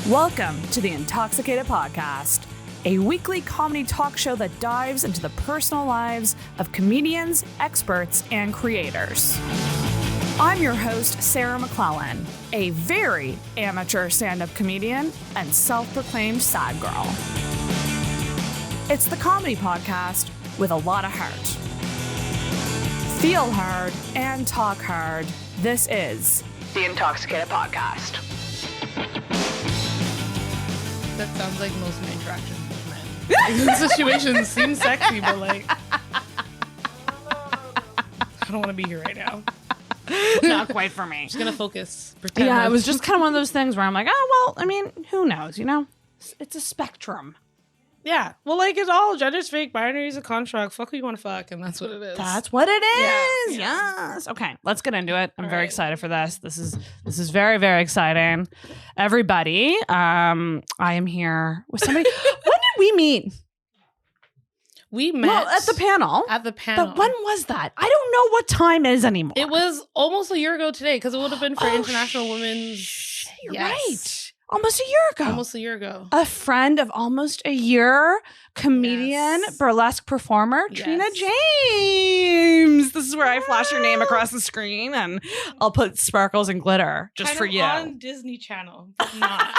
Welcome to the Intoxicated Podcast, a weekly comedy talk show that dives into the personal lives of comedians, experts, and creators. I'm your host, Sarah McClellan, a very amateur stand-up comedian and self-proclaimed sad girl. It's the comedy podcast with a lot of heart. Feel hard and talk hard. This is the Intoxicated Podcast. That sounds like most of my interactions with men. Like, the situation seems sexy, but like, I don't want to be here right now. Not quite for me. Just gonna focus. Yeah, it was just kind of one of those things where I'm like, oh, well, I mean, who knows, you know? It's a spectrum. Yeah. Well, like, it's all gender's fake, binary is a construct. Fuck who you want to fuck, and that's what it is. That's what it is. Yeah. Yes. Okay, let's get into it. I'm very right. excited for this. This is very, very exciting. Everybody, I am here with somebody. When did we meet? We met Well, at the panel. But when was that? I don't know what time is anymore. It was almost a year ago today, because it would have been for International Women's. You're Yes. right. Almost a year ago. Almost a year ago. A friend of almost a year, comedian, Yes. burlesque performer, Yes. Trina James. This is where I flash your name across the screen and I'll put sparkles and glitter just Kind for of you. on Disney Channel, but not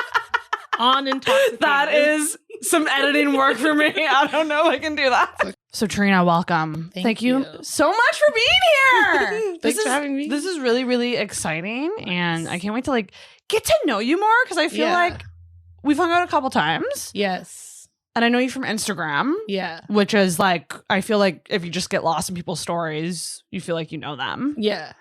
on Intoxicated. That is some editing work for me. I don't know if I can do that. So Trina, welcome. Thank you so much for being here. Thanks for having me. This is really, really exciting. And I can't wait to get to know you more because I feel Yeah. like we've hung out a couple times. Yes. And I know you from Instagram. Yeah. Which is I feel like if you just get lost in people's stories, you feel like you know them. Yeah.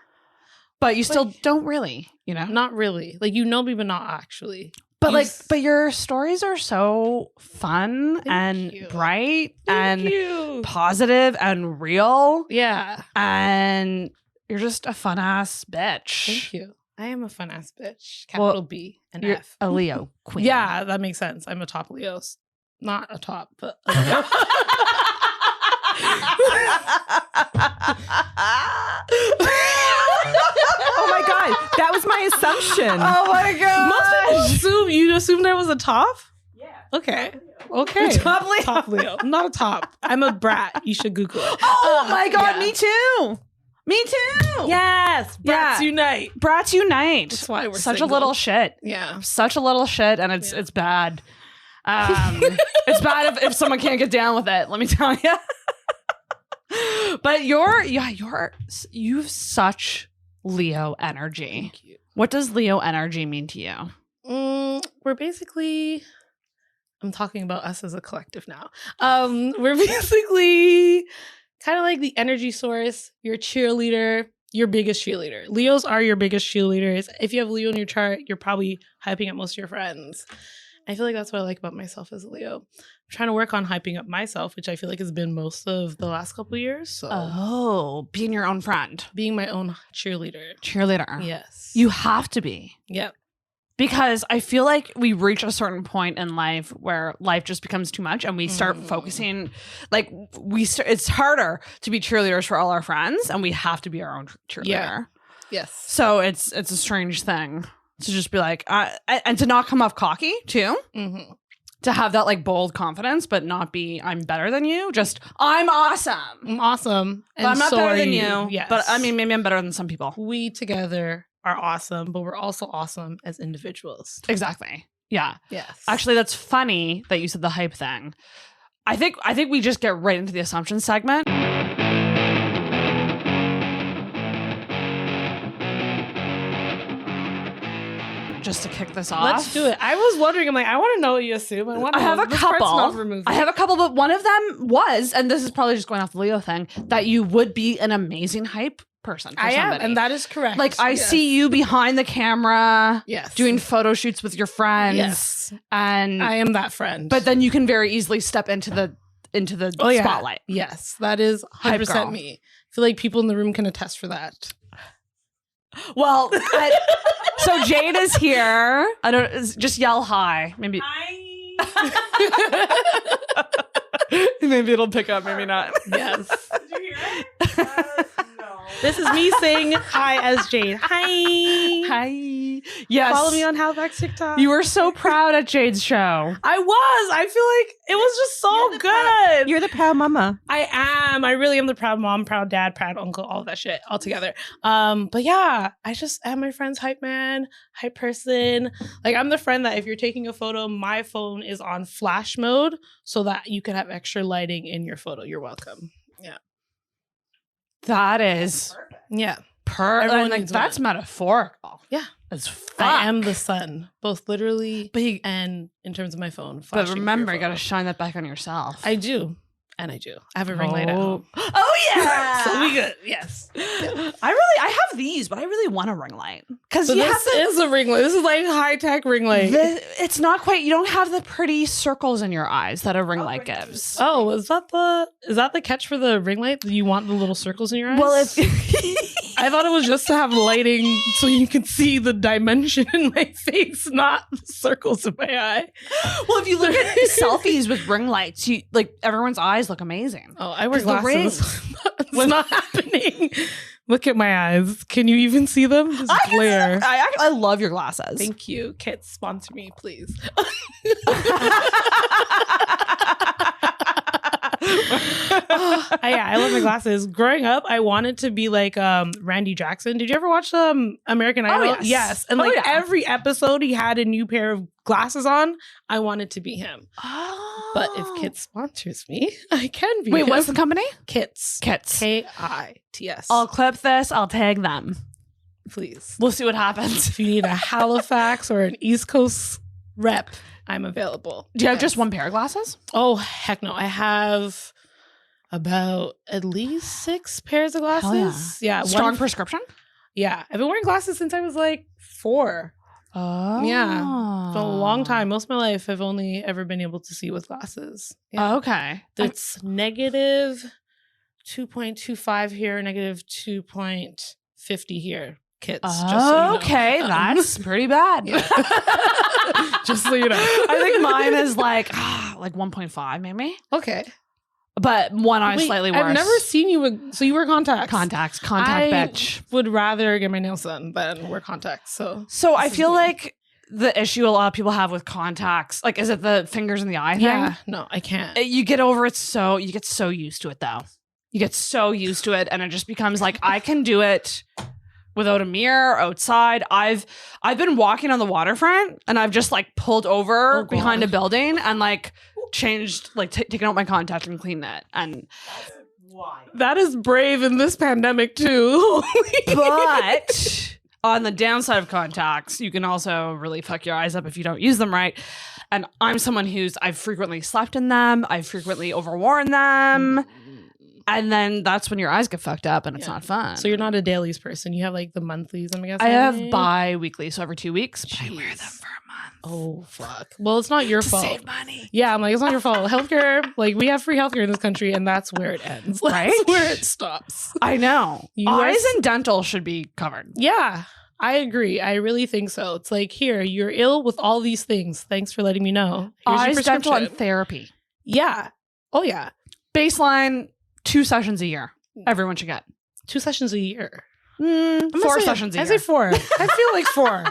But you still don't really, you know? Not really. Like, you know me, but not actually. But You but your stories are so fun Thank and you. bright Thank and you. positive and real. Yeah. And you're just a fun ass bitch. Thank you. I am a fun ass bitch. Well, Capital B and You're F. a Leo queen. Yeah, that makes sense. I'm a top Leo. Not a top, but a Leo. Oh my god, that was my assumption. Oh my god. Most people you assumed I was a top? Yeah. Okay. Okay. Top Leo. Top Leo. I'm not a top. I'm a brat. You should Google it. Oh my god, yeah. me too. Me too. Yes. Brats Yeah. unite. Brats unite. That's why we're such single. a little shit. Yeah. Such a little shit, and it's bad. It's bad if someone can't get down with it. Let me tell you. But you've such Leo energy. Thank you. What does Leo energy mean to you? We're basically, I'm talking about us as a collective now. We're basically kind of like the energy source, your cheerleader, your biggest cheerleader. Leos are your biggest cheerleaders. If you have Leo in your chart, you're probably hyping up most of your friends. I feel like that's what I like about myself as a Leo. I'm trying to work on hyping up myself, which I feel like has been most of the last couple of years. So Oh, being your own friend. being my own cheerleader. Cheerleader. Yes. You have to be. Yep. Because I feel like we reach a certain point in life where life just becomes too much and we start focusing, it's harder to be cheerleaders for all our friends and we have to be our own cheerleader. Yeah. Yes. So it's a strange thing to just be like, and to not come off cocky too. Mm-hmm. To have that bold confidence, but not be, I'm better than you. Just, I'm awesome. I'm awesome. But I'm not so better are than you. Yes. But I mean, maybe I'm better than some people. We together are awesome, but we're also awesome as individuals. Exactly. Yeah. Yes. Actually, that's funny that you said the hype thing. I think we just get right into the assumption segment. Just to kick this off. let's do it. I was wondering, I'm like, I want to know what you assume. I have a couple. But one of them was, and this is probably just going off the Leo thing, that you would be an amazing hype person for I am, somebody. and that is correct. I Yes. see you behind the camera, Yes. doing photo shoots with your friends, Yes. and I am that friend. but then you can very easily step into the yeah. spotlight. Yes, that is Hype 100% girl. me. I feel like people in the room can attest for that. Well, so Jade is here. Just yell hi. Maybe. Maybe it'll pick up. Maybe not. Yes. Did you hear it? No. This is me saying hi as Jade. Hi. Hi. Yes. Follow me on Halifax TikTok. You were so proud at Jade's show. I was. I feel like it was just so good. You're the proud mama. I am. I really am the proud mom, proud dad, proud uncle, all of that shit all together. But yeah, I just am my friend's hype man, hype person. Like I'm the friend that if you're taking a photo, my phone is on flash mode so that you can have extra lighting in your photo. You're welcome. Yeah. That is Yeah. Everyone like needs that's one. metaphorical. Yeah. As fuck. I am the sun, both literally But and in terms of my phone. But flashing remember, your you got to photo. shine that back on yourself. I do. And I do. I have a ring light at home. Oh yeah. So we good. Yes. I have these, but I really want a ring light because So this is a ring light. This is like high tech ring light. it's not quite. You don't have the pretty circles in your eyes that a ring light gives. Oh, is that the catch for the ring light? You want the little circles in your eyes? Well, if I thought it was just to have lighting so you can see the dimension in my face, not the circles in my eye. well, if you look at selfies with ring lights, you like everyone's eyes look amazing. Oh, I wear 'Cause the glasses. It's not happening. Look at my eyes. Can you even see them? Just glare. I love your glasses. Thank you. Kits, sponsor me, please. I love my glasses. Growing up, I wanted to be like Randy Jackson. Did you ever watch American Idol? Yes. And like every episode he had a new pair of glasses on. I wanted to be him. Oh. But if Kits sponsors me, I can be Wait, him. what's the company? Kits. Kits. KITS. I'll clip this. I'll tag them. Please. We'll see what happens. If you need a Halifax or an East Coast rep, I'm available. Do you have just one pair of glasses? Oh, heck no. I have about at least 6 pairs of glasses. Hell Yeah. Strong prescription? Yeah. I've been wearing glasses since I was like 4. Oh. Yeah. For a long time. Most of my life, I've only ever been able to see with glasses. Yeah. Oh, okay. It's negative 2.25 here, negative 2.50 here. Kits. Just so you know. Okay. That's pretty bad. Just so you know. I think mine is like 1.5 maybe. Okay. But one eye is Wait, slightly worse. I've never seen you with, so you wear contacts. Contact I bitch. would rather get my nails done than wear contacts. So I this is feel me. like the issue a lot of people have with contacts, like, is it the fingers in the eye thing? Yeah, no, I can't. You get over it you get so used to it though. You get so used to it and it just becomes like, I can do it without a mirror outside. I've been walking on the waterfront and I've just like pulled over behind a building and like changed, like taken out my contact and cleaned it. And That is brave in this pandemic too. but on the downside of contacts, you can also really fuck your eyes up if you don't use them right. And I'm someone I've frequently slept in them. I've frequently overworn them. And then that's when your eyes get fucked up and it's not fun. So you're not a dailies person. You have like the monthlies, I'm guessing. I have bi-weekly, so every 2 weeks. But I wear them for a month. Oh, fuck. Well, it's not your fault. Save money. Yeah, I'm like, it's not your fault. Healthcare, like we have free healthcare in this country and that's where it ends. Right? That's where it stops. I know. Eyes and dental should be covered. Yeah, I agree. I really think so. It's like, here, you're ill with all these things. Thanks for letting me know. Here's your Eyes, dental, and prescription. therapy. Yeah. Oh, yeah. Baseline, 2 sessions a year. Everyone should get. 2 sessions a year. 4 sessions a year. I say 4. I feel like 4.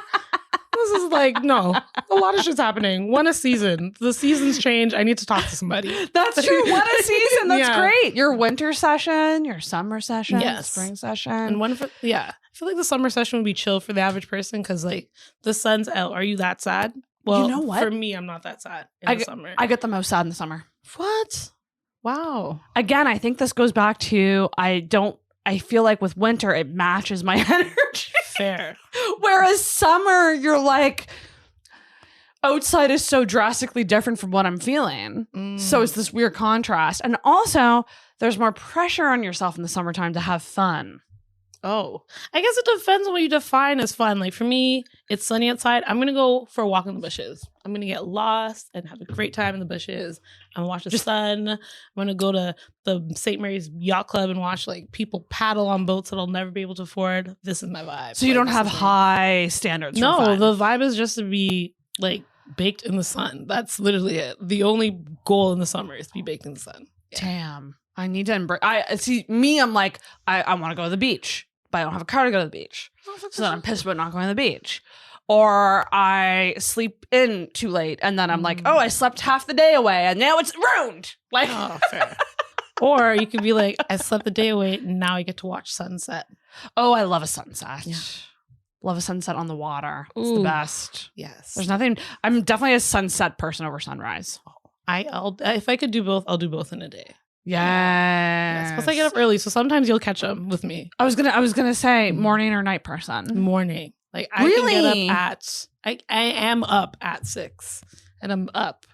This is like, no. A lot of shit's happening. 1 a season. The seasons change. I need to talk to somebody. That's true. 1 a season. That's Yeah. great. Your winter session, your summer session, Yes. spring session. And one for, yeah. I feel like the summer session would be chill for the average person because, like, the sun's out. Are you that sad? Well, You know what? For me, I'm not that sad in the summer. I get the most sad in the summer. What? Wow. Again, I think this goes back to I feel like with winter, it matches my energy. Fair. Whereas summer, you're like, outside is so drastically different from what I'm feeling. So it's this weird contrast. And also, there's more pressure on yourself in the summertime to have fun. Oh, I guess it depends on what you define as fun. Like for me, it's sunny outside. I'm going to go for a walk in the bushes. I'm going to get lost and have a great time in the bushes. I'm going to watch the sun. I'm going to go to the St. Mary's Yacht Club and watch like people paddle on boats that I'll never be able to afford. This is my vibe. So you Like, don't this have is me. high standards for No, fun. the vibe is just to be like baked in the sun. That's literally it. The only goal in the summer is to be baked in the sun. Damn. I need to embrace. I'm like, I want to go to the beach, but I don't have a car to go to the beach. So then I'm pissed about not going to the beach. or I sleep in too late and then I'm like, oh, I slept half the day away and now it's ruined. Like, Oh, fair. Or you could be like, I slept the day away and now I get to watch sunset. oh, I love a sunset. Yeah. Love a sunset on the water. It's the Ooh. best. Yes. There's nothing. I'm definitely a sunset person over sunrise. I'll if I could do both, I'll do both in a day. Yes. Plus I get up early, so sometimes you'll catch them with me. I was gonna say morning or night person. Morning. Like I Really? can get up at I am up at 6 and I'm up.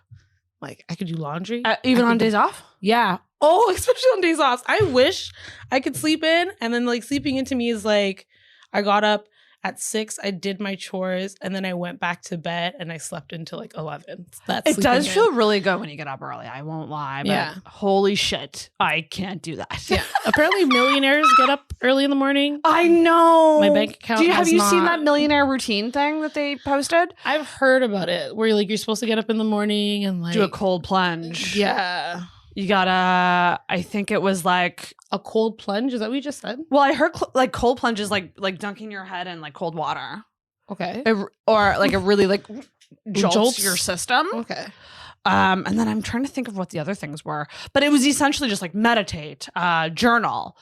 Like I could do laundry. Even I on could days off? Yeah. Oh, especially on days off. I wish I could sleep in, and then like sleeping into me is like I got up at 6, I did my chores, and then I went back to bed and I slept until like 11. That's It does sleeping in. feel really good when you get up early. I won't lie. But Yeah. holy shit, I can't do that. Yeah. Apparently millionaires get up early in the morning. I know. My bank account Have has you seen not- that millionaire routine thing that they posted? I've heard about it where like you're supposed to get up in the morning and like Do a cold plunge. Yeah. You gotta. I think it was like. A cold plunge? Is that what you just said? Well, I heard like cold plunge is like dunking your head in like cold water, Okay. or like it really like jolts Jolts? your system. Okay. And then I'm trying to think of what the other things were, but it was essentially just like meditate, journal,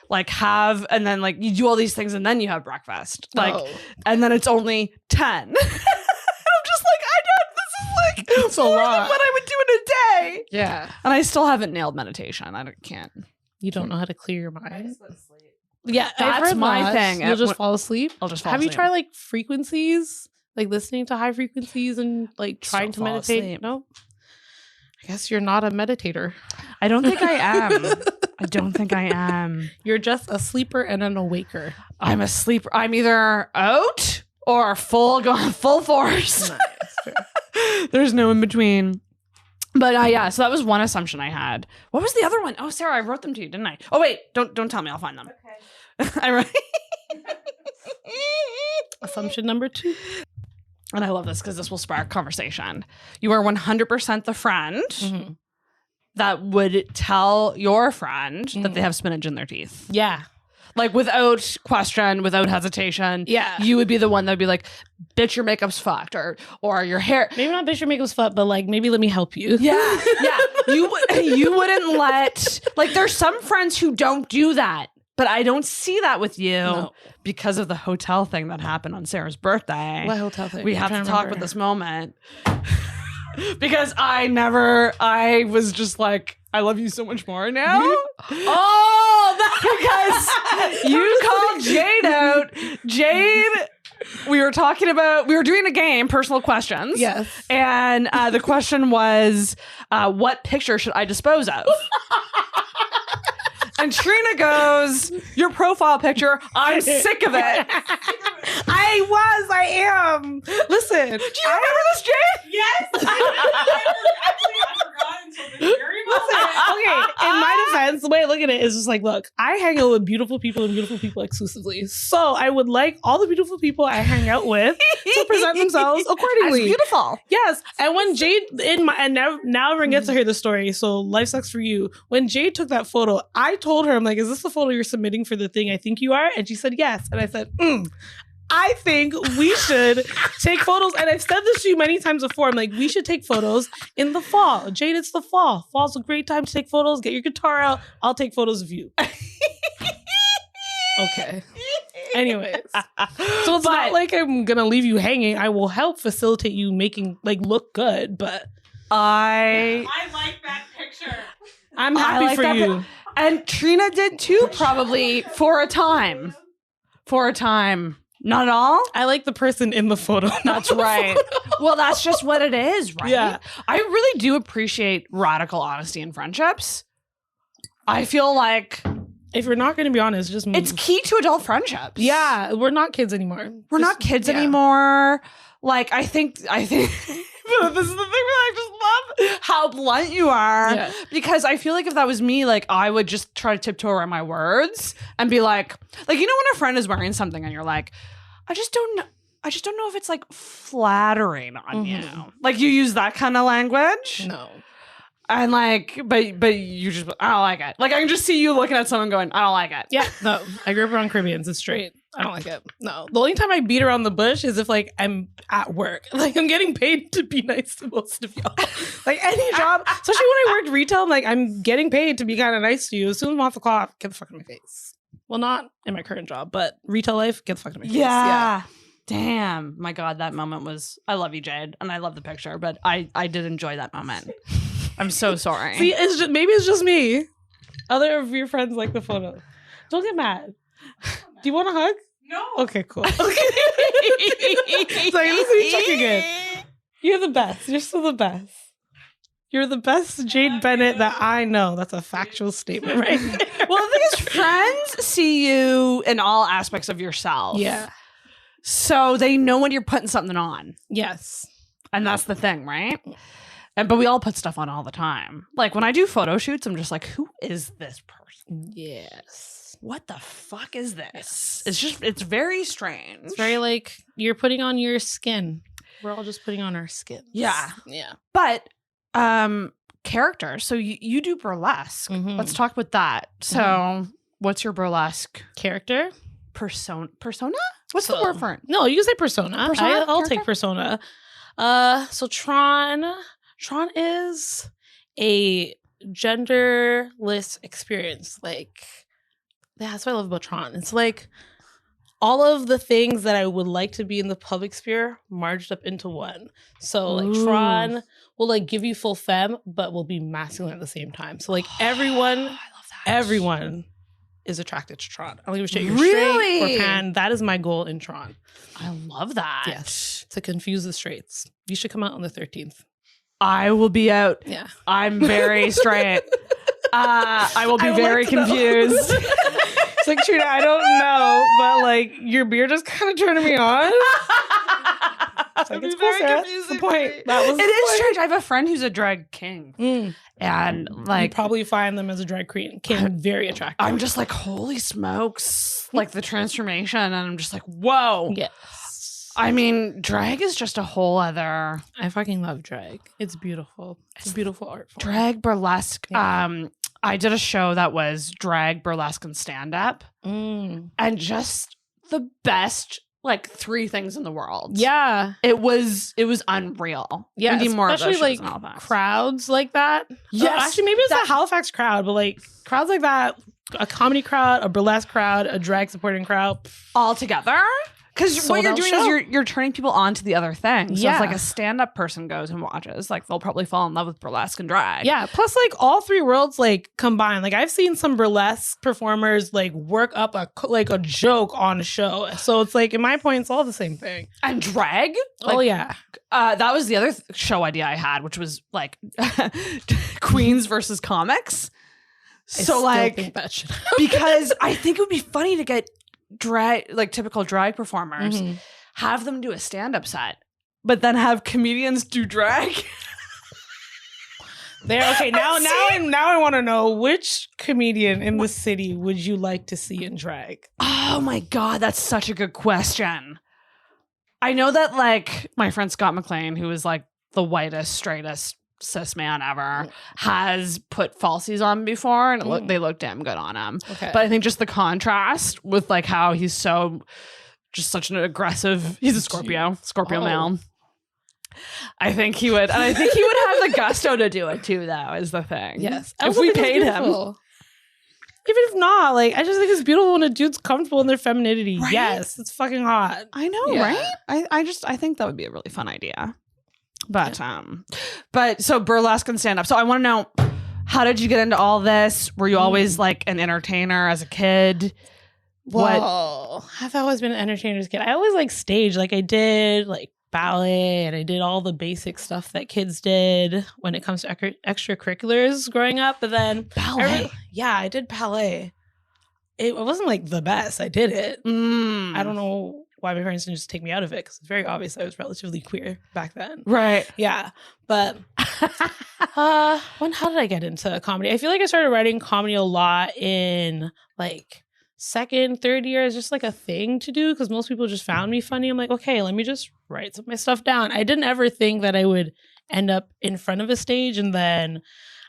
like have, and then like you do all these things and then you have breakfast, like, and then it's only 10. And I'm just like, this is like It's a more lot. than what I would do in a day. Yeah. And I still haven't nailed meditation. Can't. You don't know how to clear your mind. Yeah, I've That's heard my that. thing. You'll just fall asleep. I'll just fall Have you asleep. tried like frequencies, like listening to high frequencies and like Still trying to fall meditate? asleep. No. I guess you're not a meditator. I don't think I am. I don't think I am. You're just a sleeper and an awaker. I'm a sleeper. I'm either out or full force. Nice. Fair. There's no in between. But yeah, so that was one assumption I had. What was the other one? Oh, Sarah, I wrote them to you, didn't I? Oh wait, don't tell me. I'll find them. Okay. I wrote. Assumption number 2. And I love this because this will spark conversation. You are 100% the friend Mm-hmm. that would tell your friend that they have spinach in their teeth. Yeah. Like without question, without hesitation. Yeah. You would be the one that would be like, bitch, your makeup's fucked, or your hair. Maybe not bitch your makeup's flat, but like maybe let me help you. Yeah. Yeah. You wouldn't let, like, there's some friends who don't do that, but I don't see that with you because of the hotel thing that happened on Sarah's birthday. What hotel thing? We I'm have trying to talk remember. about this moment. Because I was just like, I love you so much more now. Because you called Jade out. Jade, we were doing a game, personal questions. Yes. And the question was, what picture should I dispose of? And Trina goes, your profile picture, I'm sick of it. I am. Listen. Do you remember this, Jade? Yes. I forgot until the very moment. Okay, in my defense, the way I look at it is just like, look, I hang out with beautiful people and beautiful people exclusively. So I would like all the beautiful people I hang out with to present themselves accordingly. That's beautiful. Yes. And when Jade now everyone gets to hear the story, so life sucks for you. When Jade took that photo, I told her, I'm like, is this the photo you're submitting for the thing I think you are? And she said yes. And I said, I think we should take photos. And I've said this to you many times before. I'm like, we should take photos in the fall. Jade, it's the fall. Fall's a great time to take photos. Get your guitar out. I'll take photos of you. Okay. Anyways. So it's not like I'm going to leave you hanging. I will help facilitate you making like look good. But I like that picture. I'm happy like for that you. and Trina did too, probably for a time. Not at all? I like the person in the photo. That's right. Well, that's just what it is, right? Yeah. I really do appreciate radical honesty in friendships. I feel like If you're not going to be honest, just move. it's key to adult friendships. Yeah, we're not kids anymore. We're Just- not kids yeah. anymore. Like, I think but this is the thing where I just love how blunt you are. Yeah. Because I feel like if that was me, like, I would just try to tiptoe around my words and be like, you know when a friend is wearing something and you're like, I just don't know if it's like flattering on you. Like, you use that kind of language. No. And like, but you just, I don't like it. Like, I can just see you looking at someone going, I don't like it. Yeah, no. I grew up around Caribbeans. It's straight. I don't like it. No. The only time I beat around the bush is if like I'm at work. Like I'm getting paid to be nice to most of y'all. Like any job, especially when I worked retail, I'm like, I'm getting paid to be kind of nice to you. As soon as I'm off the clock, get the fuck in my face. Well, not in my current job, but retail life, get the fuck in my face. Yeah. Damn. My God, that moment was, I love you, Jade. And I love the picture, but I did enjoy that moment. I'm so sorry. See, maybe it's just me. Other of your friends like the photo. Don't get mad. Do you want a hug? No. Okay, cool. Okay. It's like, this is checking in. You're the best. You're still the best. You're the best Jade Bennett that I know. That's a factual statement, right? Well, the thing is, friends see you in all aspects of yourself. Yeah. So they know when you're putting something on. Yes. And that's the thing, right? But we all put stuff on all the time. Like when I do photo shoots, I'm just like, who is this person? Yes. What the fuck is this? It's very strange. It's very like you're putting on your skin. We're all just putting on our skins. Yeah. Yeah. But character. So you do burlesque. Mhm. Let's talk about that. So what's your burlesque Character? persona? What's the word for it? No, you can say persona. Persona? I'll take Character? persona. So Tron is a genderless experience. Like, yeah, that's what I love about Tron. It's like all of the things that I would like to be in the public sphere merged up into one. So like Ooh. Tron will like give you full femme, but will be masculine at the same time. So like everyone I love that. everyone is attracted to Tron. I don't give a shit you're Really? straight or pan. That is my goal in Tron. I love that. Yes, to confuse the straights. You should come out on the 13th. I will be out. Yeah. I'm very straight. I will be I would very like to know. confused. It's like, Trina, I don't know, but like your beard is kind of turning me on. It's like, it's cool, Sarah. That's the point. That was It is strange. I have a friend who's a drag king. Mm. And You like probably find them as a drag queen very attractive. I'm just like, holy smokes. Like the transformation. And I'm just like, whoa. Yes. I mean, drag is just a whole other I fucking love drag. It's beautiful. It's a beautiful art form. drag burlesque. Yeah. I did a show that was drag, burlesque, and stand-up. Mm. And just the best, like, 3 things in the world. Yeah. It was unreal. Yeah. We need more of Especially those shows like in Halifax. crowds like that. Yes. Actually, maybe it's a Halifax crowd, but like crowds like that, a comedy crowd, a burlesque crowd, a drag supporting crowd. all together. Because what Sold you're out doing show. is you're turning people on to the other thing. So Yeah. if like a stand-up person goes and watches, like they'll probably fall in love with burlesque and drag. Yeah. Plus, like all 3 worlds like combined. Like I've seen some burlesque performers like work up a joke on a show. So it's like, in my point, it's all the same thing. And drag? Oh yeah. That was the other show idea I had, which was like queens versus comics. I So still like, think that should because I think it would be funny to get drag, like typical drag performers, Mhm. have them do a stand-up set, but then have comedians do drag. There. Okay. Now I want to know, which comedian in the city would you like to see in drag? Oh my God, that's such a good question. I know that like my friend Scott McLean, who is like the whitest, straightest cis man ever, has put falsies on before and they look damn good on him. Okay. But I think just the contrast with like how he's so just such an aggressive, he's a Scorpio Oh. male. I think he would, and I think he would have the gusto to do it too, though, is the thing. Yes. I If also we think it's paid him. beautiful. Even if not, like, I just think it's beautiful when a dude's comfortable in their femininity. Right? Yes, it's fucking hot. I know, Yeah. right? I think that would be a really fun idea. But so burlesque and stand up. So I want to know, how did you get into all this? Were you always like an entertainer as a kid? Well, I've always been an entertainer's kid. I always like stage. Like I did like ballet and I did all the basic stuff that kids did when it comes to extracurriculars growing up. But then Ballet? I did ballet. It wasn't like the best. I did it. I don't know why my parents didn't just take me out of it, because it's very obvious I was relatively queer back then. Right. Yeah. But how did I get into comedy? I feel like I started writing comedy a lot in like second, third year. It's just like a thing to do because most people just found me funny. I'm like, okay, let me just write some of my stuff down. I didn't ever think that I would end up in front of a stage, and then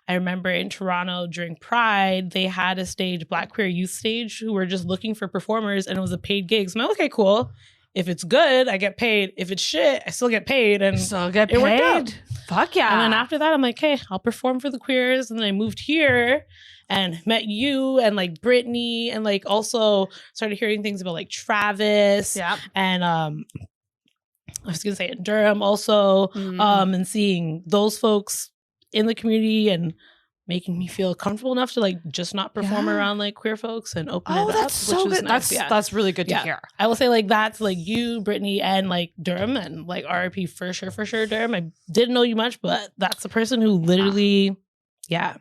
I remember in Toronto during Pride, they had a stage, Black Queer Youth Stage, who were just looking for performers, and it was a paid gig. So I'm like, okay, cool. If it's good, I get paid. If it's shit, I still get paid. And Still get it worked out. paid. Fuck yeah. And then after that, I'm like, hey, I'll perform for the queers. And then I moved here and met you and like Brittany, and like also started hearing things about like Travis. Yeah. And I was gonna say in Durham also, and seeing those folks in the community and making me feel comfortable enough to like just not perform around like queer folks and open it up. that's so which is good. nice. That's really good to hear. I will say like that's like you, Brittany, and like Durham, and like RIP for sure, Durham. I didn't know you much, but that's the person who literally, made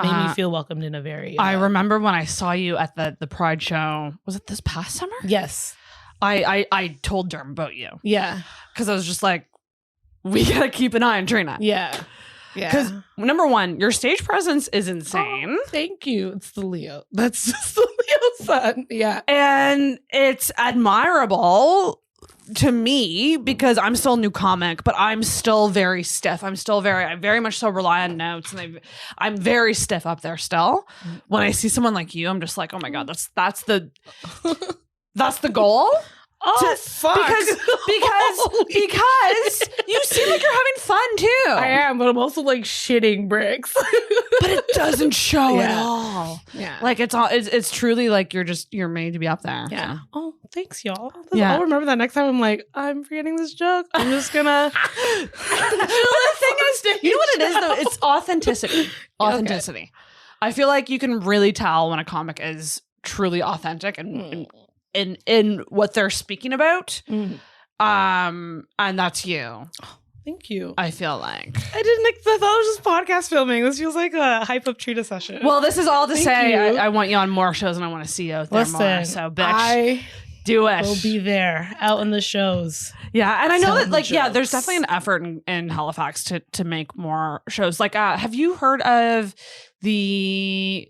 me feel welcomed in a very. I remember when I saw you at the Pride show. Was it this past summer? Yes. I told Durham about you. Yeah. Because I was just like, we gotta keep an eye on Trina. Yeah. Yeah. Because number one, your stage presence is insane. Oh, thank you. It's the Leo. That's just the Leo sun. Yeah. And it's admirable to me because I'm still a new comic, but I'm still very stiff. I very much so rely on notes, and I'm very stiff up there still. When I see someone like you, I'm just like, oh my God, that's the goal. Oh, fuck. Because you seem like you're having fun too. I am, but I'm also like shitting bricks. But it doesn't show at Yeah. all. Yeah. Like it's truly like you're made to be up there. Yeah. So. Oh, thanks, y'all. Yeah. I'll remember that next time. I'm like, I'm forgetting this joke. I'm just gonna. The thing is, you know what it is though? It's authenticity. Authenticity. Okay. I feel like you can really tell when a comic is truly authentic and in what they're speaking about. And that's you. Thank you. I feel like I thought it was just podcast filming. This feels like a hype up Trina session. Well, this is all to Thank say you. I want you on more shows and I want to see you out there more. So bitch, I do it. will be there out in the shows. Yeah, and I know that Telling jokes. there's definitely an effort in Halifax to make more shows. Like, have you heard of the?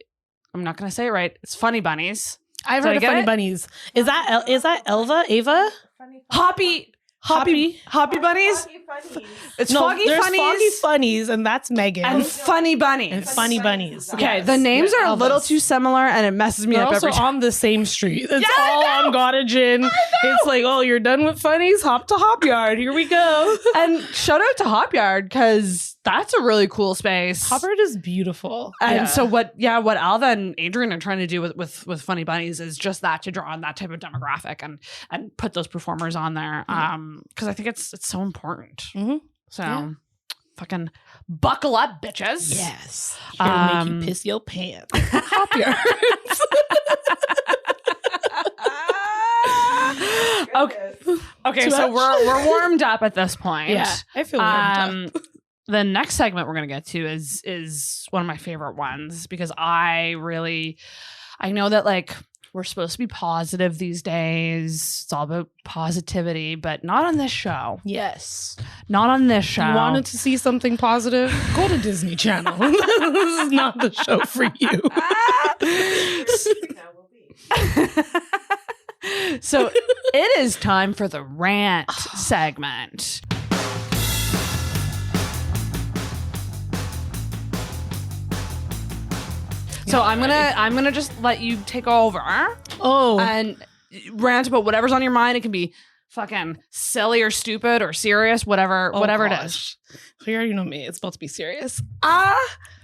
I'm not going to say it right. It's Funny Bunnies. I've heard of Funny Bunnies. Is that Elva? Ava? Hoppy Bunnies? It's Foggy there's Funnies. Foggy Funnies, and that's Megan. And Funny Bunnies. And Funny Bunnies. Okay, Yes. the names are a Elvas. little too similar and it messes me They're up also every time. on the same street. It's Yeah, all I know. on Gottingen. It's like, oh, you're done with funnies? Hop to Hop Yard. Here we go. And shout out to Hop Yard because that's a really cool space. Hop Yard is beautiful. And so what Alva and Adrian are trying to do with Funny Bunnies is just that, to draw on that type of demographic and put those performers on there. Because I think it's so important. So fucking buckle up, bitches. Yes. Here to make you piss your pants. Hop Yard. Okay, so we're warmed up at this point. Yeah, I feel warmed up. The next segment we're gonna get to is one of my favorite ones because I know that like we're supposed to be positive these days. It's all about positivity, but not on this show. Yes. Not on this show. You wanted to see something positive? Go to Disney Channel. This is not the show for you. So it is time for the rant segment. So I'm gonna just let you take over. Oh. And rant about whatever's on your mind. It can be fucking silly or stupid or serious, whatever it is. So you already know me. It's about to be serious.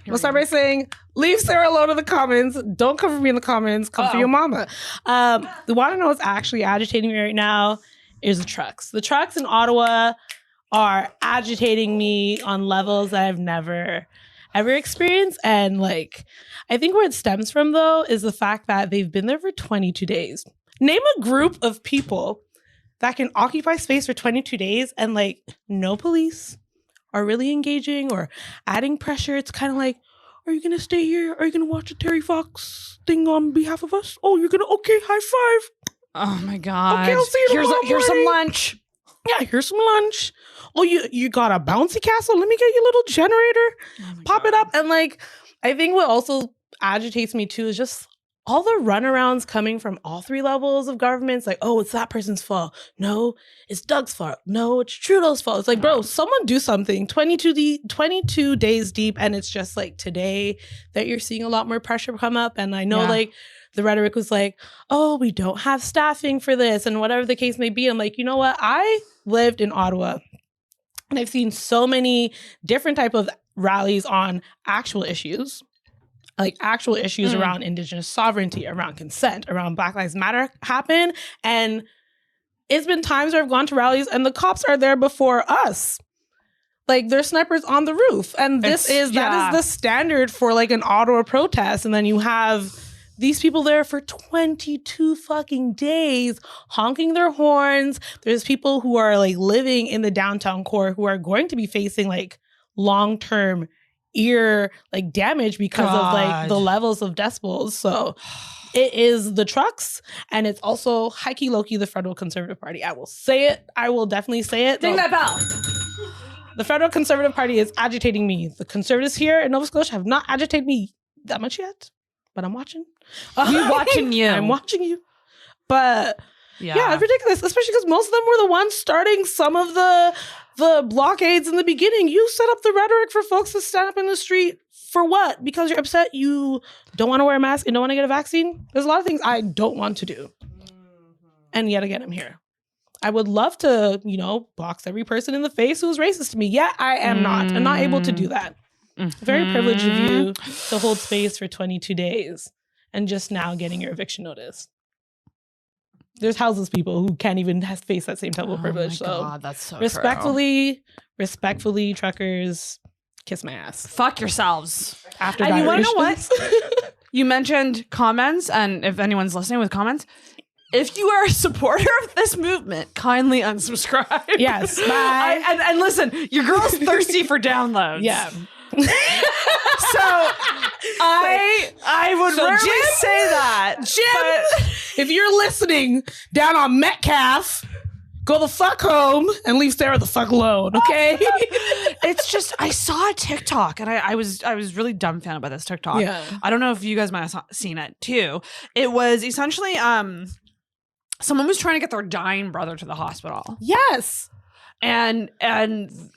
We'll start by saying, leave Sarah alone in the comments. Don't come for me in the comments. Come for your mama. The want to know what's actually agitating me right now is the trucks. The trucks in Ottawa are agitating me on levels that I've never ever experienced. And like, I think where it stems from though is the fact that they've been there for 22 days. Name a group of people that can occupy space for 22 days and like no police are really engaging or adding pressure. It's kind of like, are you going to stay here? Are you going to watch the Terry Fox thing on behalf of us? Oh, you're going to, okay, high five. Oh my God. Okay, I'll see you tomorrow Here's some morning. lunch. Yeah, here's some lunch. Oh, you got a bouncy castle? Let me get you a little generator. Pop it up. And like, I think what also agitates me too is just all the runarounds coming from all three levels of governments, like, oh, it's that person's fault. No, it's Doug's fault. No, it's Trudeau's fault. It's like, bro, someone do something. 22 days deep, and it's just like today that you're seeing a lot more pressure come up. And I know like the rhetoric was like, oh, we don't have staffing for this and whatever the case may be. I'm like, you know what? I lived in Ottawa and I've seen so many different type of rallies on actual issues. Like actual issues around Indigenous sovereignty, around consent, around Black Lives Matter happen. And it's been times where I've gone to rallies and the cops are there before us. Like there's snipers on the roof. And that is the standard for like an Ottawa protest. And then you have these people there for 22 fucking days honking their horns. There's people who are like living in the downtown core who are going to be facing like long-term ear like damage because of like the levels of decibels. So it is the trucks, and it's also hikey low-key the Federal Conservative Party. I will say it. I will definitely say it. Ding that bell. The Federal Conservative Party is agitating me. The Conservatives here in Nova Scotia have not agitated me that much yet, but I'm watching. We're watching you. I'm watching you. But yeah, it's ridiculous, especially because most of them were the ones starting some of the blockades in the beginning. You set up the rhetoric for folks to stand up in the street for what? Because you're upset you don't want to wear a mask and don't want to get a vaccine? There's a lot of things I don't want to do. And yet again, I'm here. I would love to, box every person in the face who's racist to me. Yeah, I am not. I'm not able to do that. Very privileged of you to hold space for 22 days and just now getting your eviction notice. There's houseless people who can't even face that same type of privilege. Oh my God, that's so respectfully, truckers, kiss my ass. Fuck yourselves. After and you want to know what? You mentioned comments, and if anyone's listening with comments, if you are a supporter of this movement, kindly unsubscribe. Yes, bye. And listen, your girl's thirsty for downloads. Yeah. So I would rarely say that. Jim, if you're listening down on Metcalf, go the fuck home and leave Sarah the fuck alone, okay? It's just, I saw a TikTok and I was really dumbfounded by this TikTok. Yeah. I don't know if you guys might have seen it too. It was essentially someone was trying to get their dying brother to the hospital. Yes. And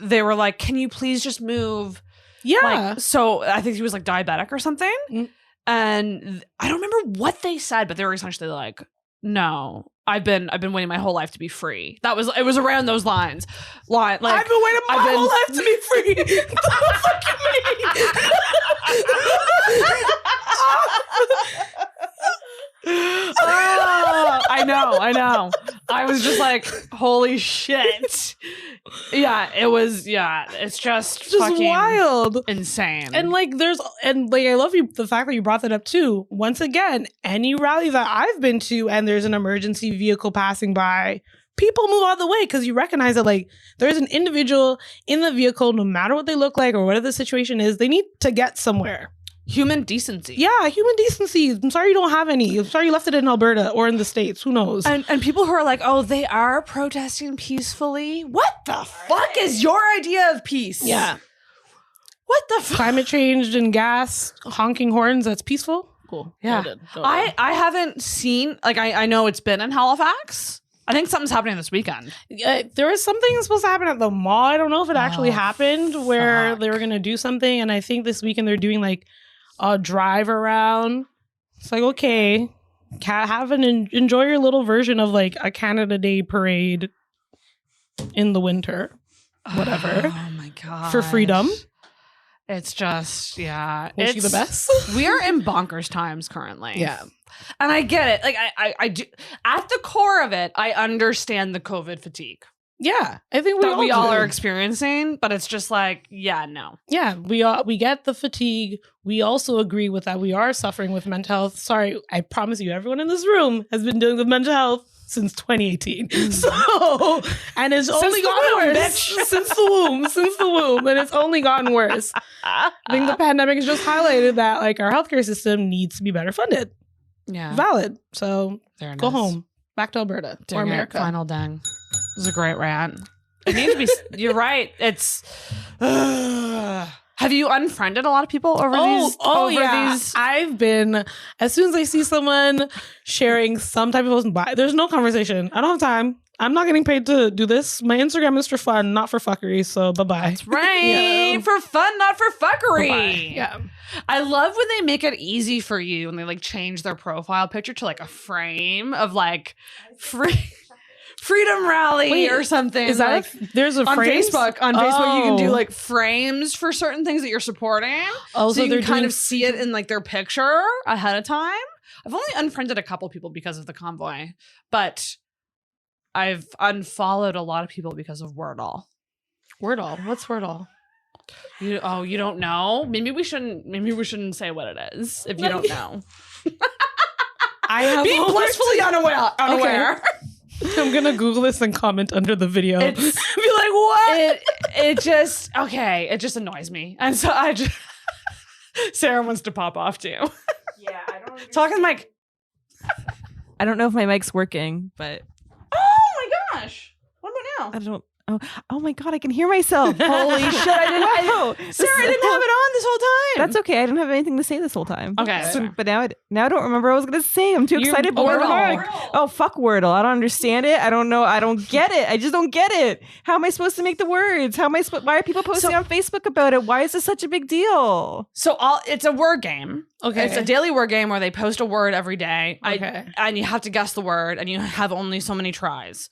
they were like, can you please just move? Yeah. So I think he was like diabetic or something. And I don't remember what they said, but they were essentially like, no, I've been waiting my whole life to be free. It was around those lines. I've been waiting my whole life to be free. What the fuck you mean? I know. I was just like, holy shit. Yeah, it's just fucking wild. Insane. And I love the fact that you brought that up too. Once again, any rally that I've been to and there's an emergency vehicle passing by, people move out of the way because you recognize that like there's an individual in the vehicle, no matter what they look like or whatever the situation is, they need to get somewhere. Human decency. Yeah, human decency. I'm sorry you don't have any. I'm sorry you left it in Alberta or in the States. Who knows? And people who are like, oh, they are protesting peacefully. What the fuck is your idea of peace? Yeah. What the fuck? Climate change and gas, honking horns, that's peaceful? Cool. Yeah. I haven't seen, I know it's been in Halifax. I think something's happening this weekend. There was something supposed to happen at the mall. I don't know if it actually happened where they were going to do something. And I think this weekend they're doing like a drive around. It's like, okay, enjoy your little version of like a Canada Day parade in the winter. Whatever. Oh my God. For freedom. It's just, yeah. Wish you the best. We are in bonkers times currently. Yeah. And I get it. Like I do. At the core of it, I understand the COVID fatigue. Yeah, I think we all are experiencing, but it's just like, yeah, no. Yeah, we get the fatigue. We also agree with that. We are suffering with mental health. Sorry, I promise you, everyone in this room has been dealing with mental health since 2018. So, and it's only gotten worse. Since the womb, and it's only gotten worse. I think the pandemic has just highlighted that like our healthcare system needs to be better funded. Yeah, valid. So go home, back to Alberta or America. Final dang. This is a great rant. It needs to be. You're right. It's. Have you unfriended a lot of people over these? These? I've been, as soon as I see someone sharing some type of post, there's no conversation. I don't have time. I'm not getting paid to do this. My Instagram is for fun, not for fuckery. So bye-bye. That's right. Yeah. For fun, not for fuckery. Bye-bye. Yeah. I love when they make it easy for you and they like change their profile picture to like a frame of like freedom rally or something. Is that like, there's a on frames? Facebook? On Facebook, you can do like frames for certain things that you're supporting. Oh, so you can kind of see it in like their picture ahead of time. I've only unfriended a couple people because of the convoy, but I've unfollowed a lot of people because of Wordle. Wordle? What's Wordle? You don't know? Maybe we shouldn't say what it is if you don't know. I have be blissfully unaware. Okay. I'm gonna Google this and comment under the video. Be like, what? It just annoys me, and so I just Sarah wants to pop off too. Yeah, I don't. Talking Mike. I don't know if my mic's working, but oh my gosh, what about now? I don't. Oh my God, I can hear myself. Holy shit, I didn't know. Sarah, I didn't have it on this whole time. That's okay. I didn't have anything to say this whole time. Okay. So, but now I don't remember what I was going to say. I'm too excited. Wordle. Oh, fuck Wordle. I don't understand it. I don't know. I don't get it. I just don't get it. How am I supposed to make the words? Why are people posting on Facebook about it? Why is this such a big deal? So it's a word game. Okay. It's a daily word game where they post a word every day. Okay. And you have to guess the word and you have only so many tries.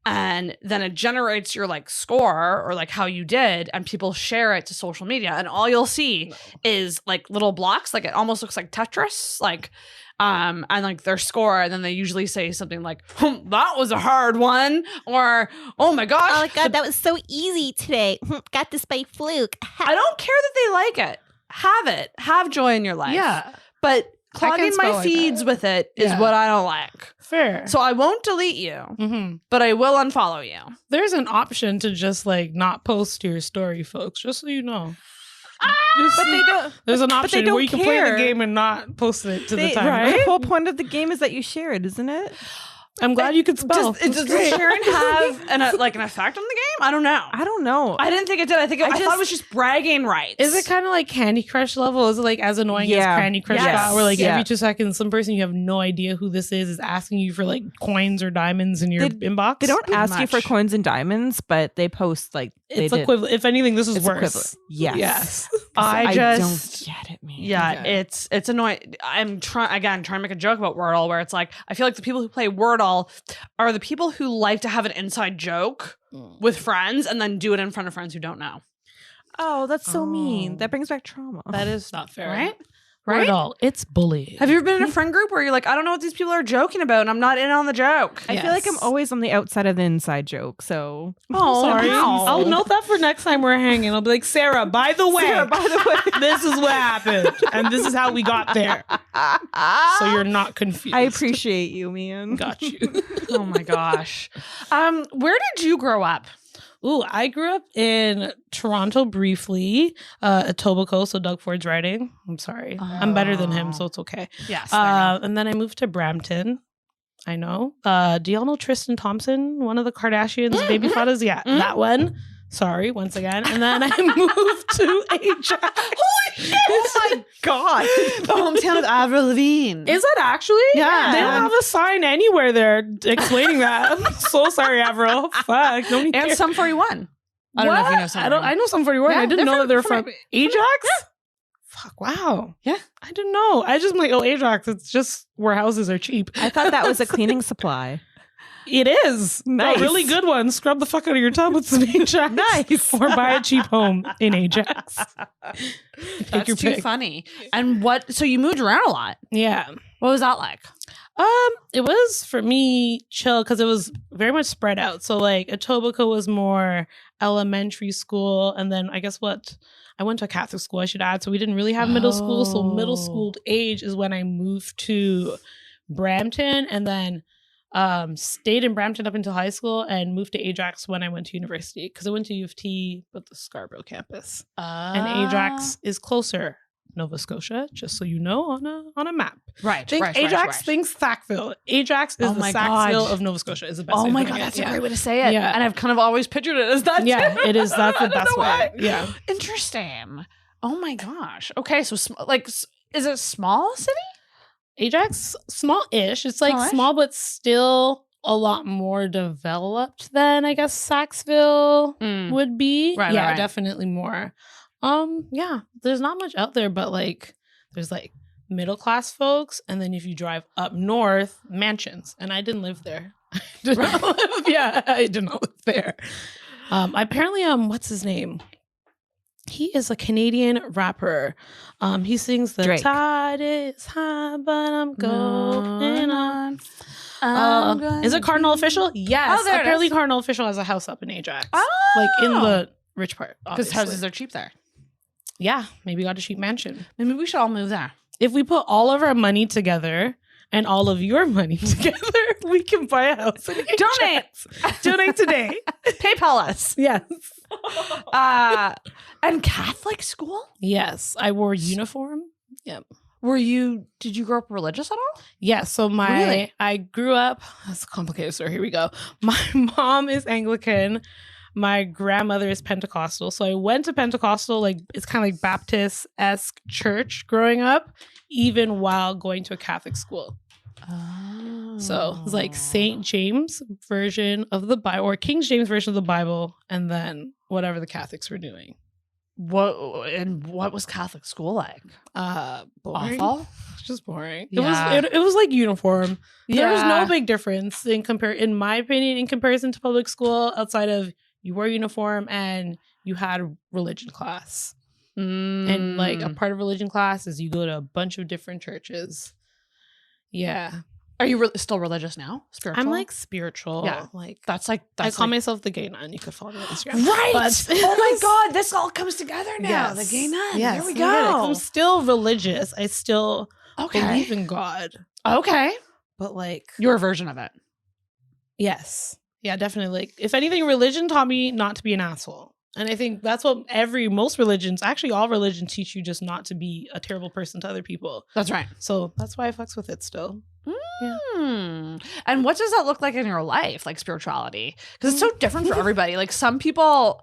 And then it generates your like score or like how you did, and people share it to social media, and all you'll see is like little blocks, like it almost looks like Tetris, like and like their score, and then they usually say something like, that was a hard one, or oh my gosh, oh my God, that was so easy today. Got this by fluke. I don't care that they like it. Have joy in your life. Yeah. But clogging my feeds with it is what I don't like. Fair. So I won't delete you, but I will unfollow you. There's an option to just like not post your story, folks, just so you know. But they don't. There's an option don't where you can play care. the game and not post it to the time. Right? The whole point of the game is that you share it, isn't it? I'm glad you could spell. Does sharing have an effect on the game? I don't know. I don't know. I didn't think it did. I thought it was just bragging rights. Is it kind of like Candy Crush level? Is it like as annoying as Candy Crush got, where like every 2 seconds some person you have no idea who this is asking you for like coins or diamonds in your inbox? They don't ask you for coins and diamonds, but they post like it's equivalent. If anything, this is worse. Equivalent. Yes. I don't get it, man. Yeah, it's annoying. I'm trying to make a joke about Wordle, where it's like I feel like the people who play Wordle are the people who like to have an inside joke with friends and then do it in front of friends who don't know. Oh, that's so mean. That brings back trauma. That is not fair, right? Wordle, it's bullying. Have you ever been in a friend group where you're like, I don't know what these people are joking about, and I'm not in on the joke? I feel like I'm always on the outside of the inside joke. So, sorry. No. I'll note that for next time we're hanging. I'll be like, Sarah, by the way, this is what happened, and this is how we got there. So you're not confused. I appreciate you, man. Got you. Oh my gosh. Where did you grow up? Ooh, I grew up in Toronto briefly, Etobicoke, so Doug Ford's writing. I'm sorry. I'm better than him, so it's okay. Yes. And then I moved to Brampton. I know. Do y'all know Tristan Thompson, one of the Kardashians' baby fathers? Yeah, that one. Sorry, once again. And then I moved to Ajax. Holy shit! Oh my God. The hometown of Avril Lavigne. Is that actually? Yeah. They don't have a sign anywhere there explaining that. I'm so sorry, Avril. Fuck. Nobody And cares. Sum 41. I don't know if you know Sum 41. I know Sum 41. Yeah, I didn't know that they're from Ajax. Yeah. Fuck, wow. Yeah. I didn't know. I just like, Ajax, it's just where houses are cheap. I thought that was a cleaning supply. It is. Nice. A really good one. Scrub the fuck out of your tub with some Ajax. Nice. Or buy a cheap home in Ajax. That's your too pick. funny. And so you moved around a lot. Yeah. What was that like? It was for me chill because it was very much spread out. So like Etobicoke was more elementary school, and then I guess I went to a Catholic school, I should add. So we didn't really have middle school. So middle school age is when I moved to Brampton, and then stayed in Brampton up until high school and moved to Ajax when I went to university because I went to U of T, but the Scarborough campus. And Ajax is closer, Nova Scotia, just so you know on a map. Right. Ajax thinks Sackville. Ajax is the Sackville of Nova Scotia. Is the best. Oh way my to God, put it. that's a great way to say it. Yeah. And I've kind of always pictured it as that. Yeah, too. it is. That's the best way. Why. Yeah. Interesting. Oh my gosh. Okay, so is it small city? Ajax, small-ish. It's like Smallish? small, but still a lot more developed than I guess Saxville would be. Right, yeah, right. definitely more. Yeah, there's not much out there, but like there's like middle class folks, and then if you drive up north, mansions. And I didn't live there. I did not live there. Apparently, what's his name? He is a Canadian rapper. He sings the Drake. tide is high, but I'm going on. Is it Cardinal Official? Yes. Oh, there it Apparently is. Cardinal Official has a house up in Ajax. Oh. Like in the rich part. Because Because houses are cheap there. yeah, maybe got a cheap mansion. Maybe we should all move there. If we put all of our money together and all of your money together, we can buy a house in Ajax. Donate today. PayPal us. Yes. And Catholic school? Yes. I wore uniform. Yep. Did you grow up religious at all? Yeah, so Really? I grew up, that's a complicated story, here we go. My mom is Anglican, my grandmother is Pentecostal, so I went to Pentecostal, like it's kind of like Baptist-esque church growing up, even while going to a Catholic school. Oh. So it's like St. James version of the Bible, or King James version of the Bible, and then whatever the Catholics were doing. What was Catholic school like? Boring. Awful? Just boring. Yeah. It was like uniform. There was Yeah. no big difference in my opinion, in comparison to public school, outside of you wore uniform and you had religion class. And like a part of religion class is you go to a bunch of different churches. Yeah. Are you still religious now? Spiritual? I'm like spiritual. Yeah. Like That's like I that's call like, myself the gay nun. You could follow me on Instagram. right. But- Oh my god, this all comes together now. Yes. The gay nun. Yes, There we I get it. 'Cause go. I'm still religious. I still Okay. believe in God. Okay. But like Your version of it. yes. Yeah, definitely. Like, if anything, religion taught me not to be an asshole. And I think that's what most religions, actually all religions, teach you, just not to be a terrible person to other people. That's right. So that's why I fucks with it still. And what does that look like in your life, like spirituality? Because it's so different for everybody. Like some people,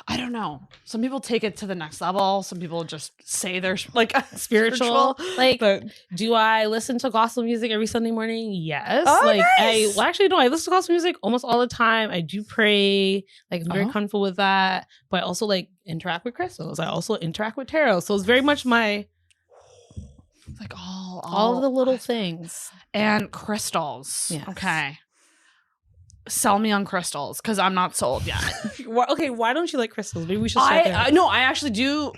I don't know. Some people take it to the next level. Some people just say they're like Spiritual. Like, but do I listen to gospel music every Sunday morning? Yes. Oh, like nice. actually no, I listen to gospel music almost all the time. I do pray. Like I'm very comfortable with that. But I also like interact with crystals. I also interact with tarot. So it's very much my like all of the little things. and crystals. Yes. Okay. Sell me on crystals because I'm not sold yet. Okay, why don't you like crystals? Maybe we should start there. No, I actually do.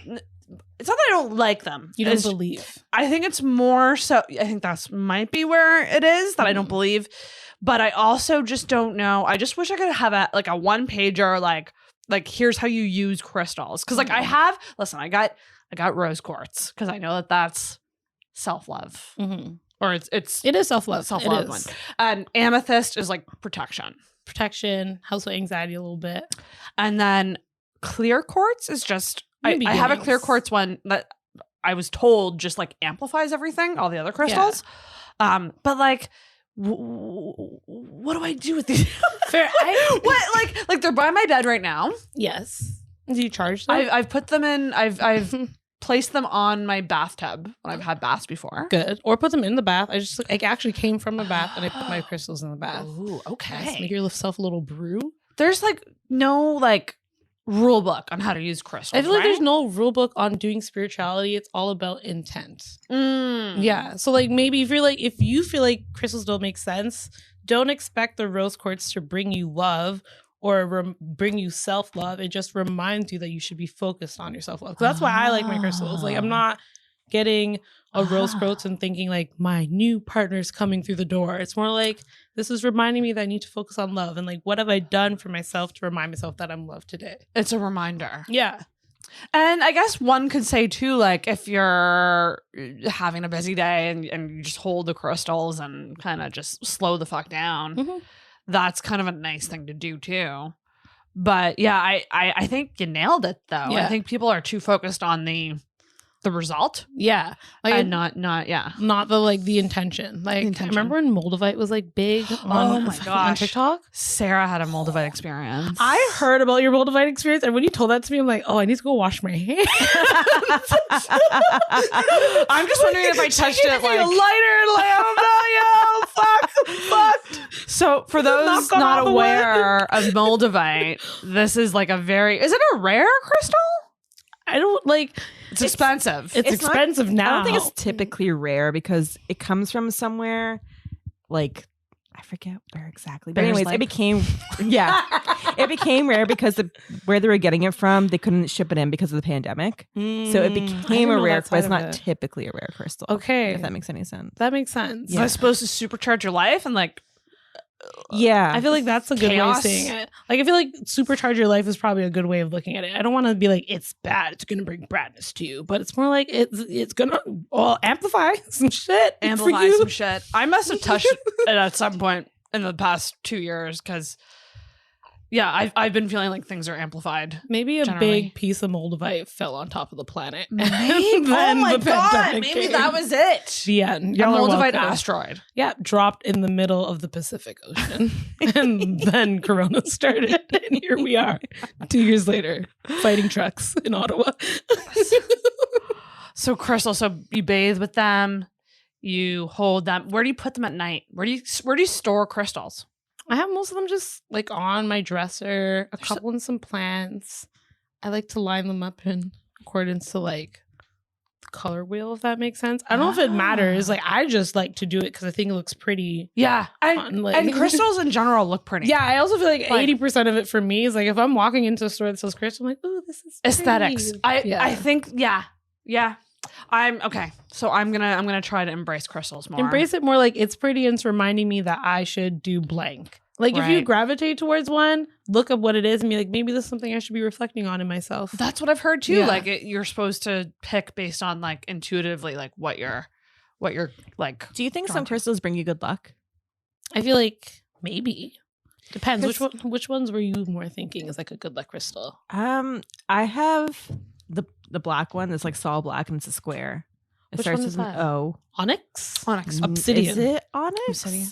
It's not that I don't like them. You don't It's- believe. I think it's more so. I think that's might be where it is that I don't believe, but I also just don't know. I just wish I could have a one pager like here's how you use crystals because like I have. Listen, I got rose quartz because I know that that's self love or it is self love one, and amethyst is like protection, helps with anxiety a little bit. and then clear quartz is just. I have a clear quartz one that I was told just like amplifies everything, all the other crystals. But like, what do I do with these? Fair. What like they're by my bed right now. Yes. Do you charge them? I've put them in. I've placed them on my bathtub when I've had baths before. Good. Or put them in the bath. I actually came from a bath and I put my crystals in the bath. Ooh, okay. Yes, make yourself a little brew. There's like no like rule book on how to use crystals. I feel like right? there's no rule book on doing spirituality. It's all about intent. Yeah. So like maybe if you feel like crystals don't make sense, don't expect the rose quartz to bring you love or bring you self-love. It just reminds you that you should be focused on your self-love. So that's why I like my crystals. Like I'm not getting a rose quartz and thinking like my new partner's coming through the door. It's more like this is reminding me that I need to focus on love and like what have I done for myself to remind myself that I'm loved today. It's a reminder. Yeah. And I guess one could say too, like if you're having a busy day and you just hold the crystals and kind of just slow the fuck down, that's kind of a nice thing to do too. But yeah, I think you nailed it though. Yeah. I think people are too focused on the the result. Yeah. Like And not yeah. not the intention. Like intention. I remember when Moldavite was like big on, my on gosh. TikTok. Sarah had a Moldavite experience. I heard about your Moldavite experience, and when you told that to me, I'm like, oh, I need to go wash my hands. I'm just wondering if I touched it like a lighter and like, oh no, yo, fuck. So for those Not gone not all the way. aware of Moldavite, this is like is it a rare crystal? I don't like. It's expensive. It's It's not- expensive now. I don't think it's typically rare because it comes from somewhere like I forget where exactly. But Bears anyways, Lake? it became it became rare because where they were getting it from, they couldn't ship it in because of the pandemic. So it I became didn't a know rare, that but it's side not of it. typically a rare crystal. Okay. If that makes any sense. That makes sense. Is that supposed to supercharge your life and like Yeah. I feel like that's a good Chaos. way of saying it. Like, I feel like supercharge your life is probably a good way of looking at it. I don't want to be like, it's bad. It's going to bring badness to you. But it's more like it's going to amplify some shit. for amplify you. some shit? I must have touched it at some point in the past 2 years because I've been feeling like things are amplified. Maybe a Generally. big piece of Moldavite fell on top of the planet. Maybe. Then Oh my the god! pandemic Maybe came. that was it. The end. A Y'all are Moldavite welcome. asteroid. Yeah, dropped in the middle of the Pacific Ocean. And then Corona started. And here we are 2 years later, fighting trucks in Ottawa. So Crystal, so you bathe with them, you hold them. Where do you put them at night? Where do you store crystals? I have most of them just like on my dresser, a There's couple in some plants. I like to line them up in accordance to like the color wheel, if that makes sense. I don't know if it matters. Like, I just like to do it because I think it looks pretty. Yeah, Fun, like- and crystals in general look pretty. Yeah, I also feel like Like- 80% of it for me is like if I'm walking into a store that sells crystal, I'm like, oh, this is Aesthetics. pretty. I think yeah. I'm okay. So I'm gonna try to embrace crystals more. Embrace it more like it's pretty and it's reminding me that I should do blank. Like if you Right. gravitate towards one, look up what it is and be like, maybe this is something I should be reflecting on in myself. That's what I've heard too. Yeah. Like you're supposed to pick based on like intuitively like what you're like. Do you think Drawn some to. crystals bring you good luck? I feel like maybe. Depends. Because- Which ones were you more thinking is like a good luck crystal? I have the black one that's like sol black and it's a square. It Which starts one with is an that? O. Onyx? Onyx. Obsidian. Is it onyx? Obsidian.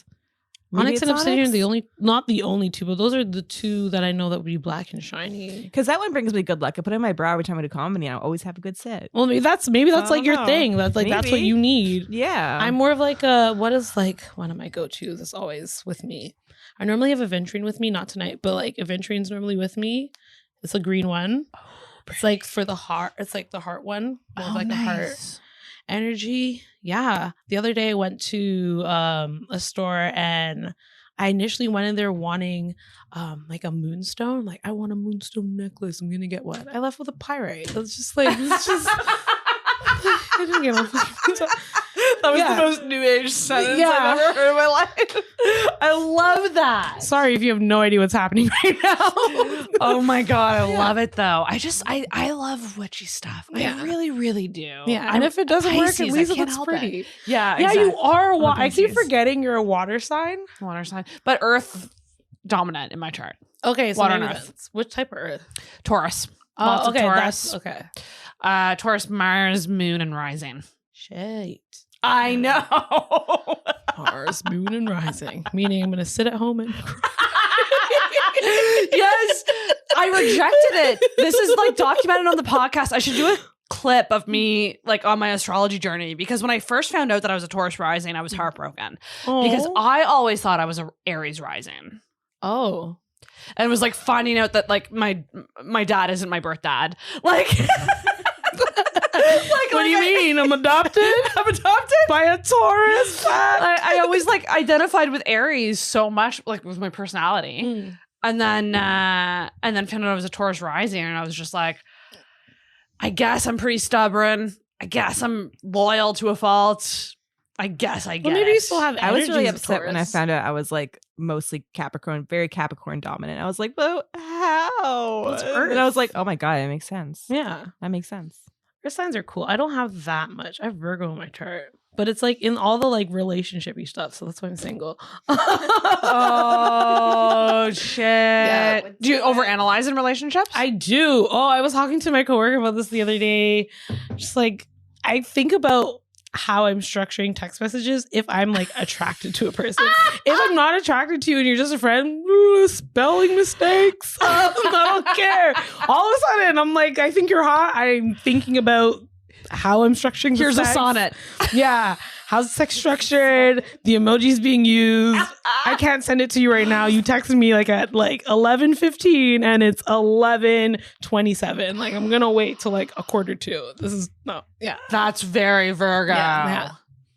Maybe Onyx it's and obsidian are onyx? not the only two, but those are the two that I know that would be black and shiny. Because that one brings me good luck. I put it in my brow every time I do comedy. I always have a good set. Well, maybe that's I like don't your know. thing. That's like that's what Maybe. you need. Yeah. I'm more of like a one of my go-tos is always with me. I normally have aventurine with me, not tonight, but like aventuриne's normally with me. It's a green one. It's like for the heart. It's like the heart one. More of like a heart energy. Yeah. The other day I went to a store and I initially went in there wanting like a moonstone. Like, I want a moonstone necklace. I'm gonna get one. I left with a pyrite. It's just like it's just I didn't get one. That was Yeah. the most new age sentence Yeah. I've ever heard in my life. I love that. Sorry if you have no idea what's happening right now. Oh my god, I Yeah. love it though. I love witchy stuff. Yeah. I really, really do. Yeah, I'm and if it doesn't work, Pisces, at I least it can't looks help it. pretty. Yeah, Yeah, exactly. you are a I'm a water. I keep Pisces. forgetting you're a water sign. Water sign, but Earth dominant in my chart. Okay, so Water maybe and earth. that's which type of earth? Taurus. Lots of okay, Taurus. that's okay. Taurus, Mars, Moon, and Rising. Shit. I know. Mars, moon, and rising. Meaning I'm gonna sit at home and Yes, I rejected it. This is like documented on the podcast. I should do a clip of me like on my astrology journey because when I first found out that I was a Taurus rising, I was heartbroken because I always thought I was a Aries rising. oh. And it was like finding out that like my dad isn't my birth dad. Like What do you mean? I'm adopted? I'm adopted By a Taurus? I always like identified with Aries so much, like with my personality. And then found out I was a Taurus rising, and I was just like, I guess I'm pretty stubborn. I guess I'm loyal to a fault. I guess I get Well, maybe it. you still have I was really energies of upset when I Taurus. found out I was like mostly Capricorn, very Capricorn dominant. I was like, well, how? It's And I Earth. was like, oh my God, that makes sense. Yeah. That makes sense. Earth signs are cool. I don't have that much. I have Virgo in my chart. But it's like in all the like relationship-y stuff, so that's why I'm single. Oh shit! Yeah. Do you overanalyze in relationships? I do. Oh, I was talking to my coworker about this the other day. Just like I think about how I'm structuring text messages if I'm like attracted to a person. If I'm not attracted to you and you're just a friend, spelling mistakes, I don't care. All of a sudden, I'm like, I think you're hot. I'm thinking about how I'm structuring. Here's the a text. sonnet. Yeah. How's the text structured? The emojis being used. I can't send it to you right now. You texted me like at like 11:15 and it's 11:27. Like I'm gonna wait till like 1:45. This is no. Yeah. That's very Virgo. Yeah.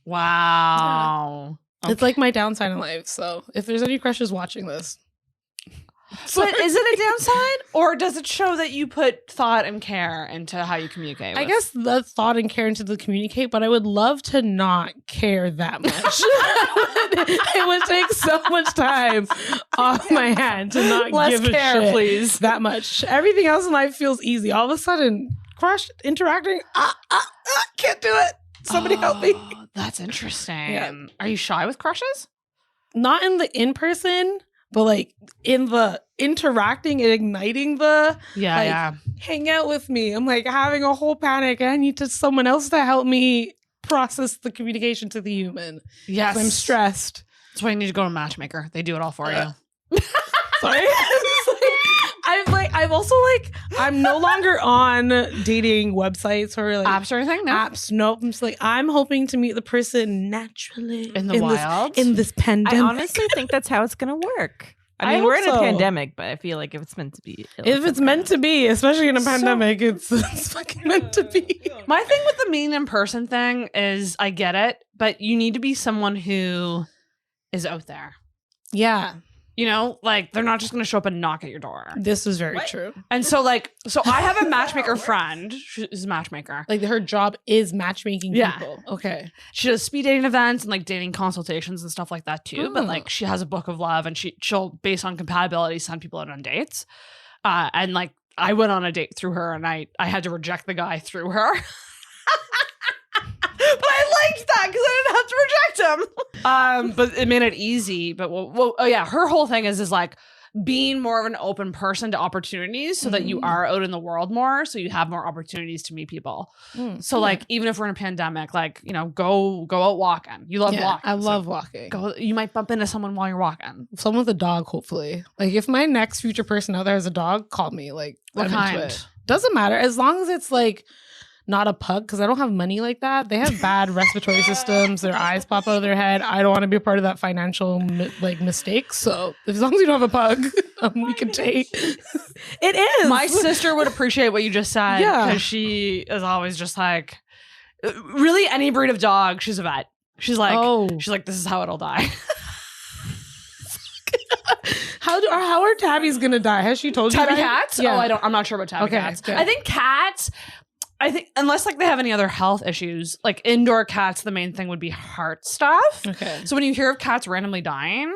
Wow. It's like my downside in life. So if there's any crushes watching this. But is it a downside, or does it show that you put thought and care into how you communicate? I guess the thought and care into the communicate, but I would love to not care that much. It would take so much time off my hand to not Less give a care, shit please. that much. Everything else in life feels easy. All of a sudden, crush, interacting, can't do it. Somebody help me. That's interesting. Yeah. Are you shy with crushes? Not in the in-person, but like in the interacting and igniting the hang out with me. I'm like having a whole panic. I need someone else to help me process the communication to the human. Yes. I'm stressed. That's why you need to go to a matchmaker. They do it all for you. Sorry. I'm no longer on dating websites or like Apps or anything? No. apps. Nope. I'm just like, I'm hoping to meet the person naturally In the wild? in this pandemic. I honestly think that's how it's going to work. I mean, hope we're in a so. pandemic, but I feel like if it's meant to be. If it's meant to be, especially in a pandemic, it's fucking meant to be. My thing with the mean in person thing is I get it, but you need to be someone who is out there. Yeah. You know, like they're not just going to show up and knock at your door. This is very true. And so I have a matchmaker friend. She's a matchmaker. Like her job is matchmaking Yeah. people. Okay. She does speed dating events and like dating consultations and stuff like that too. But like she has a book of love and she'll based on compatibility send people out on dates. And like I went on a date through her and I had to reject the guy through her. But I liked that because I didn't have to reject him. But it made it easy. But her whole thing is like being more of an open person to opportunities so that you are out in the world more, so you have more opportunities to meet people. So like even if we're in a pandemic, like you know, go out walking. You love walking. I love walking. You might bump into someone while you're walking. Someone with a dog, hopefully. Like if my next future person out there has a dog, call me. Like What I'm into kind? it. Doesn't matter as long as it's like not a pug, because I don't have money like that. They have bad respiratory systems. Their eyes pop out of their head. I don't want to be a part of that financial mistake. So as long as you don't have a pug, we can take. It is. My sister would appreciate what you just said. Yeah. Because she is always just like, really any breed of dog, she's a vet. She's like, this is how it'll die. How are tabbies gonna die? Has she told you Tabby that? cats? Yeah. Oh, I'm not sure about tabby cats. Okay. I think cats, unless like they have any other health issues, like indoor cats, the main thing would be heart stuff. Okay. So when you hear of cats randomly dying,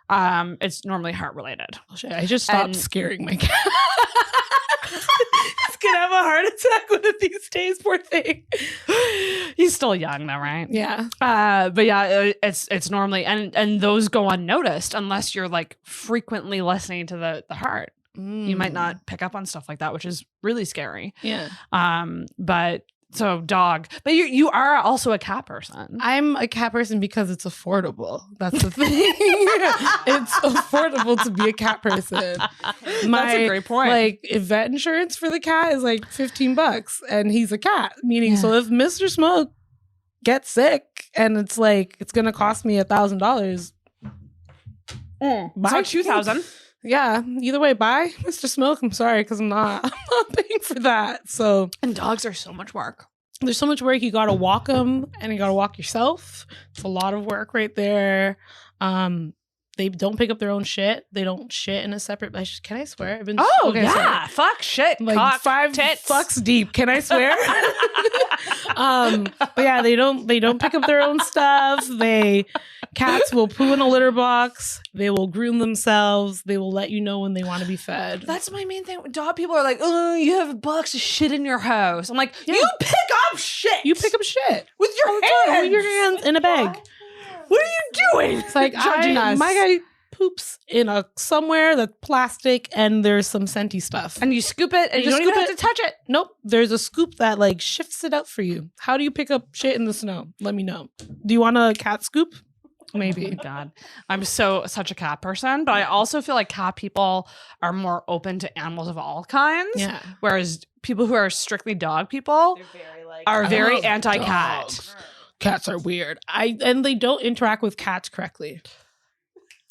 it's normally heart related. I just stopped scaring my cat. He's gonna have a heart attack one of these days, poor thing. He's still young though, right? Yeah. But yeah, it's normally and those go unnoticed unless you're like frequently listening to the heart. You might not pick up on stuff like that, which is really scary. Yeah. But so dog. But you are also a cat person. I'm a cat person because it's affordable. That's the thing. It's affordable to be a cat person. That's a great point. Like vet insurance for the cat is like $15 and he's a cat. Meaning so if Mr. Smoke gets sick and it's like it's gonna cost me $1,000. It's like 2,000. Yeah, either way, bye, Mr. Smoke. I'm sorry, because I'm not paying for that. So, And dogs are so much work. There's so much work. You got to walk them and you got to walk yourself. It's a lot of work right there. They don't pick up their own shit. They don't shit in a separate. Can I swear? I've been. Yeah. Fuck shit. Like cock, 5 tits. fucks deep. Can I swear? But yeah, they don't pick up their own stuff. Cats will poo in a litter box. They will groom themselves. They will let you know when they want to be fed. That's my main thing. Dog people are like, oh, you have a box of shit in your house. I'm like, you pick up shit. You pick up shit with your hands. With your hands in a bag. What are you doing? It's like Judging us. my guy poops in a somewhere that's plastic and there's some scenty stuff. And you scoop it and you don't even have to touch it. Nope. There's a scoop that like shifts it out for you. How do you pick up shit in the snow? Let me know. Do you want a cat scoop? Maybe. Oh God, I'm such a cat person, but I also feel like cat people are more open to animals of all kinds. Yeah. Whereas people who are strictly dog people are very anti-cat. Dogs. Cats are weird. And they don't interact with cats correctly.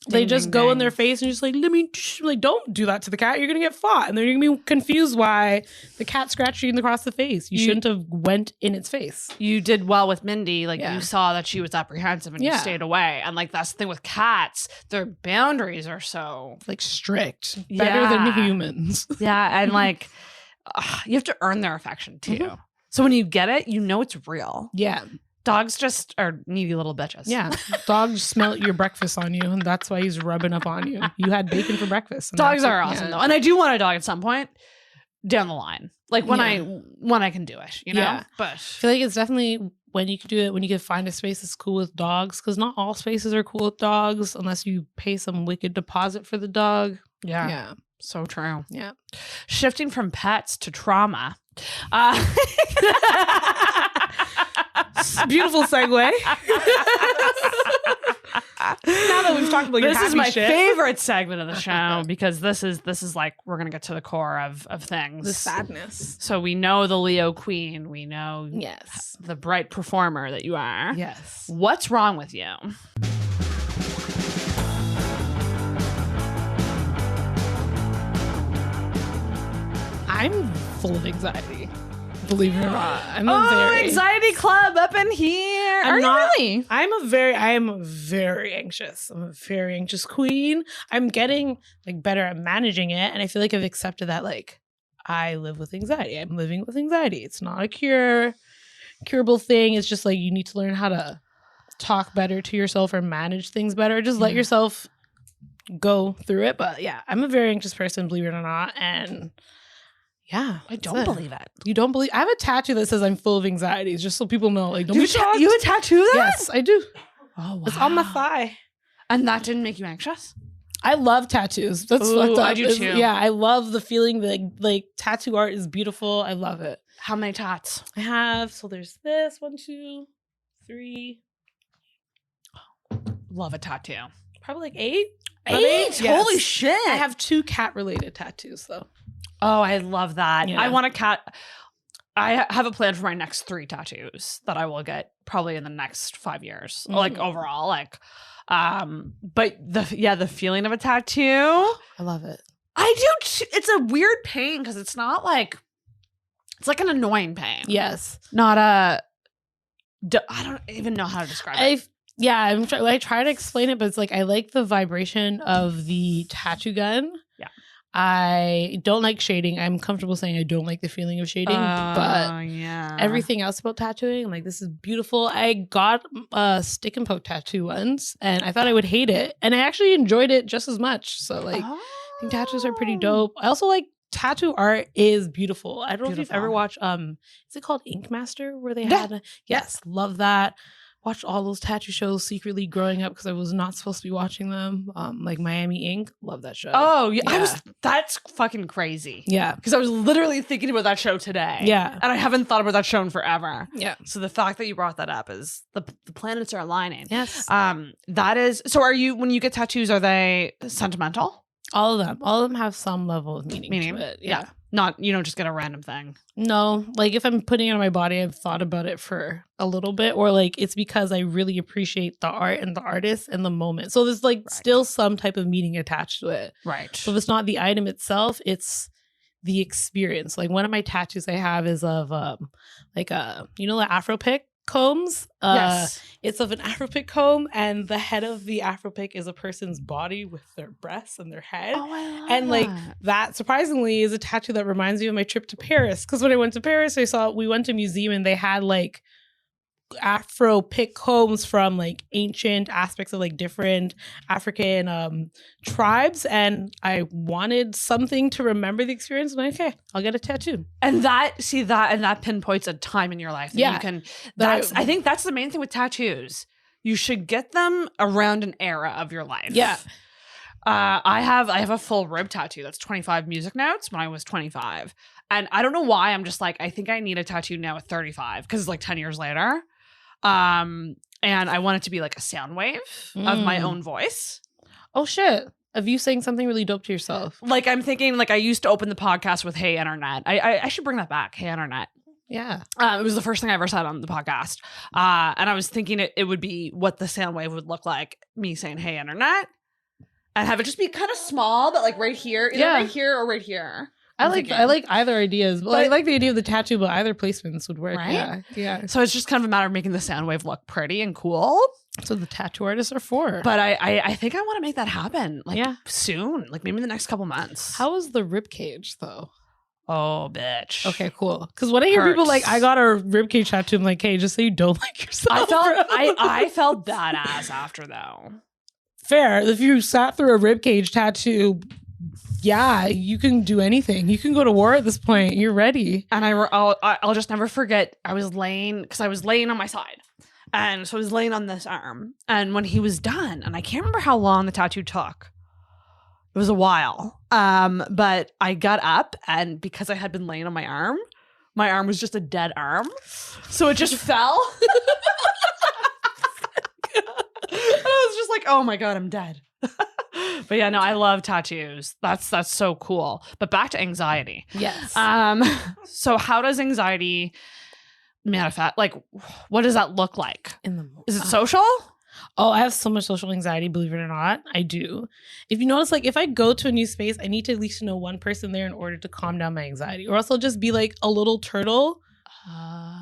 They Ding, just ding, go ding. in their face and just like, let me, like, don't do that to the cat. You're going to get fought. And then you're going to be confused why the cat scratched you across the face. You shouldn't have went in its face. You did well with Mindy. Like Yeah. you saw that she was apprehensive and you Yeah. stayed away. And like that's the thing with cats. Their boundaries are so Like strict. Better than Yeah. humans. yeah, and like you have to earn their affection too. So when you get it, you know it's real. Yeah. Dogs just are needy little bitches. Yeah. Dogs smell your breakfast on you, and that's why he's rubbing up on you. You had bacon for breakfast. And Dogs that's are it. awesome Yeah. though. And I do want a dog at some point down the line. Like when I can do it, you know? Yeah. But I feel like it's definitely when you can do it, when you can find a space that's cool with dogs, because not all spaces are cool with dogs unless you pay some wicked deposit for the dog. yeah. Yeah. So true. Yeah. Shifting from pets to trauma. Beautiful segue. Now that we've talked about your This is happy my shit, favorite segment of the show because this is like we're gonna get to the core of things. the sadness. So we know the Leo Queen. We know Yes. the bright performer that you are. Yes. What's wrong with you? I'm full of anxiety. Believe it or not, I'm anxiety club up in here. I'm Are not- you really? I am very anxious. I'm a very anxious queen. I'm getting like better at managing it, and I feel like I've accepted that like I live with anxiety. I'm living with anxiety. It's not a curable thing. It's just like you need to learn how to talk better to yourself or manage things better. Just let yourself go through it. But yeah, I'm a very anxious person, believe it or not, and yeah, I that's don't it. believe it. You don't believe? I have a tattoo that says I'm full of anxieties, just so people know. Like, don't be shocked. You have a tattoo that? Yes, I do. Oh, wow. It's on my thigh. And that didn't make you anxious? I love tattoos. That's Ooh, fucked up. I do It's- too. Yeah, I love the feeling that like tattoo art is beautiful. I love it. How many tats? I have, so there's this 1, 2, 3, Love a tattoo. probably like 8. Eight? Yes. Holy shit. I have 2 cat related tattoos though. Oh, I love that. Yeah. I want a cat. I have a plan for my next 3 tattoos that I will get probably in the next 5 years. Like overall, like, but the feeling of a tattoo, I love it. I do. It's a weird pain because it's not like, it's like an annoying pain. Yes. Not a, I don't even know how to describe it. I try to explain it, but it's like I like the vibration of the tattoo gun. Yeah. I don't like shading. I'm comfortable saying I don't like the feeling of shading, but yeah. everything else about tattooing, I'm like, this is beautiful. I got a stick and poke tattoo once, and I thought I would hate it, and I actually enjoyed it just as much. So like, I think tattoos are pretty dope. I also like tattoo art is beautiful. I don't know if you've ever watched is it called Ink Master, where they had yes, love that. Watched all those tattoo shows secretly growing up because I was not supposed to be watching them. Like Miami Ink, love that show. Oh, yeah. That's fucking crazy. Yeah. Because I was literally thinking about that show today. Yeah. And I haven't thought about that show in forever. Yeah. So the fact that you brought that up is the planets are aligning. Yes. That is, so are you, when you get tattoos, are they sentimental? All of them have some level of meaning to it. Yeah. Not, you don't just get a random thing. No, like if I'm putting it on my body, I've thought about it for a little bit, or like it's because I really appreciate the art and the artist and the moment. So there's like still some type of meaning attached to it. Right. So if it's not the item itself, it's the experience. Like one of my tattoos I have is of like you know the Afro pick combs. Yes. It's of an Afro pick comb, and the head of the Afro pick is a person's body with their breasts and their head. Oh, I love And like that surprisingly is a tattoo that reminds me of my trip to Paris. Because when I went to Paris, we went to a museum and they had like Afro pick combs from like ancient aspects of like different African tribes, and I wanted something to remember the experience. And okay, I'll get a tattoo. And that pinpoints a time in your life. That Yeah. You can, I think that's the main thing with tattoos. You should get them around an era of your life. Yeah. I have a full rib tattoo. That's 25 music notes when I was 25. And I don't know why. I'm just like, I think I need a tattoo now at 35 because it's like 10 years later. And I want it to be like a sound wave of my own voice. Oh, shit. Of you saying something really dope to yourself. Like I'm thinking like I used to open the podcast with Hey Internet. I should bring that back. Hey Internet. Yeah. It was the first thing I ever said on the podcast. And I was thinking it would be what the sound wave would look like. Me saying Hey Internet. And have it just be kind of small, but like right here. Either right here or right here. I like either ideas. But I like the idea of the tattoo, but either placements would work. Right? Yeah. So it's just kind of a matter of making the sound wave look pretty and cool. That's what the tattoo artists are for. But I think I want to make that happen soon. Like maybe in the next couple months. How was the rib cage though? Oh, bitch. Okay, cool. Because when I hear people like, I got a ribcage tattoo, I'm like, hey, just so you don't like yourself. I felt badass after though. Fair. If you sat through a ribcage tattoo, yeah, you can do anything. You can go to war at this point. You're ready. And I'll just never forget. I was laying on my side. And so I was laying on this arm. And when he was done, and I can't remember how long the tattoo took. It was a while. But I got up, and because I had been laying on my arm was just a dead arm. So it just fell. And I was just like, oh my God, I'm dead. But yeah, no, I love tattoos. That's so cool. But back to anxiety. Yes. So how does anxiety manifest? Like, what does that look like? Is it social? Oh, I have so much social anxiety, believe it or not. I do. If you notice, like if I go to a new space, I need to at least know one person there in order to calm down my anxiety. Or else I'll just be like a little turtle.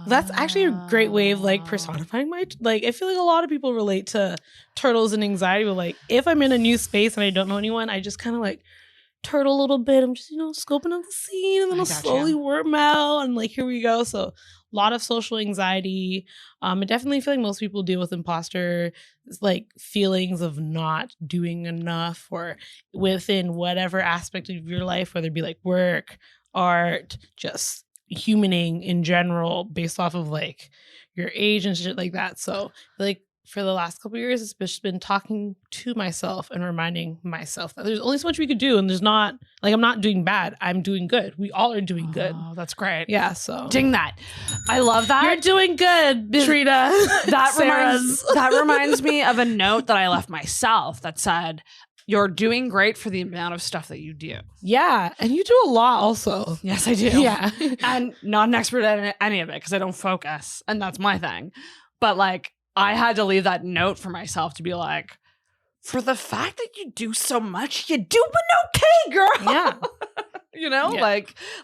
That's actually a great way of like personifying I feel like a lot of people relate to turtles and anxiety, but like if I'm in a new space and I don't know anyone, I just kind of like turtle a little bit. I'm just, scoping out the scene, and then I'll slowly worm out, and like here we go. So a lot of social anxiety. I definitely feel like most people deal with imposter like feelings of not doing enough, or within whatever aspect of your life, whether it be like work, art, just humaning in general, based off of like your age and shit like that. So like for the last couple of years, it's just been talking to myself and reminding myself that there's only so much we could do, and there's not like I'm not doing bad, I'm doing good. We all are doing good. Oh, that's great. Yeah, so ding that. I love that. You're doing good, Trina. That reminds me of a note that I left myself that said, you're doing great for the amount of stuff that you do. Yeah. And you do a lot also. Yes, I do. Yeah. And not an expert at any of it because I don't focus. And that's my thing. But like, I had to leave that note for myself to be like, for the fact that you do so much, you're doing okay, girl. Yeah. Yeah.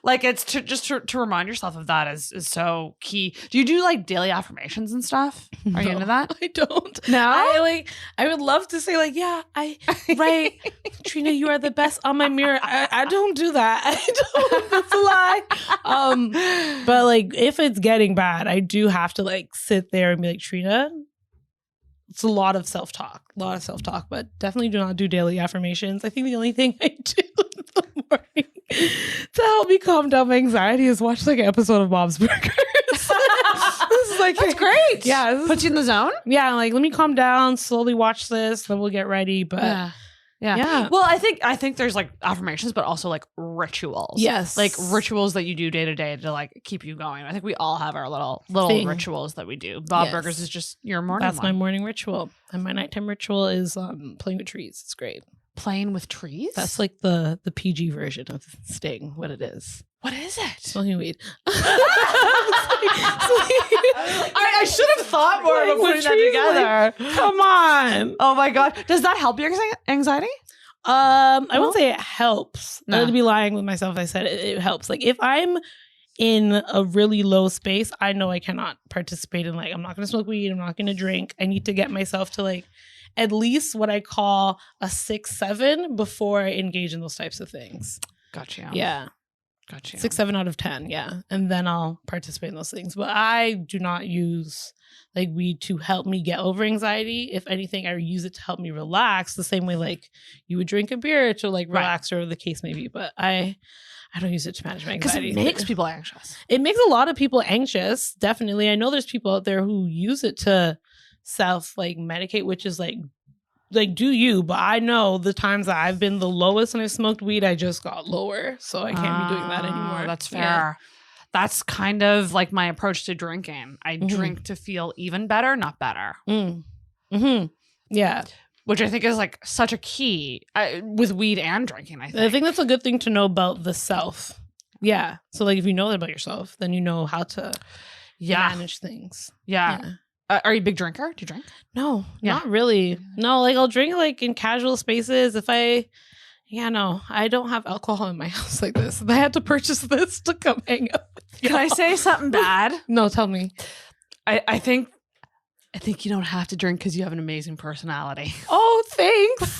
like it's to remind yourself of that is so key. Do you do like daily affirmations and stuff? Are you into that? I don't. No? I would love to say like, yeah, right. Trina, you are the best on my mirror. I don't do that. I don't. That's a lie. But like if it's getting bad, I do have to like sit there and be like, Trina, it's a lot of self-talk, but definitely do not do daily affirmations. I think the only thing I do in the morning to help me calm down my anxiety is watch like an episode of Bob's Burgers. This is like, that's great. Yeah. Puts you in the zone? Yeah. Like, let me calm down, slowly watch this, then we'll get ready. But yeah. Well, I think there's like affirmations, but also like rituals. Yes. Like rituals that you do day to day to like keep you going. I think we all have our little rituals that we do. Bob Burgers is just your morning That's my morning ritual. And my nighttime ritual is playing with trees. It's great. Playing with trees? That's like the PG version of Sting, what it is. What is it? Smoking weed. I should have thought more about putting that together. Come on. Oh my God. Does that help your anxiety? I won't say it helps. No. I would be lying with myself if I said it helps. Like if I'm in a really low space, I know I cannot participate in like, I'm not going to smoke weed. I'm not going to drink. I need to get myself to like at least what I call a 6-7 before I engage in those types of things. Gotcha. Yeah. Gotcha. 6-7 out of 10. Yeah. And then I'll participate in those things. But I do not use like weed to help me get over anxiety. If anything, I use it to help me relax the same way like you would drink a beer to like relax or the case may be. But I don't use it to manage my anxiety. Because it makes people anxious. It makes a lot of people anxious. Definitely. I know there's people out there who use it to self like medicate, which is like like do you, but I know the times that I've been the lowest and I smoked weed, I just got lower. So I can't be doing that anymore. That's fair. Yeah. That's kind of like my approach to drinking. I drink to feel even better, not better. Yeah. Which I think is like such a key with weed and drinking, I think that's a good thing to know about the self. Yeah. So like if you know that about yourself, then you know how to manage things. Yeah. Are you a big drinker? Do you drink? No, not really. No, like I'll drink like in casual spaces if I don't have alcohol in my house like this. I had to purchase this to come hang out with you. Can I say something bad? No, tell me. I think you don't have to drink because you have an amazing personality. Oh, thanks.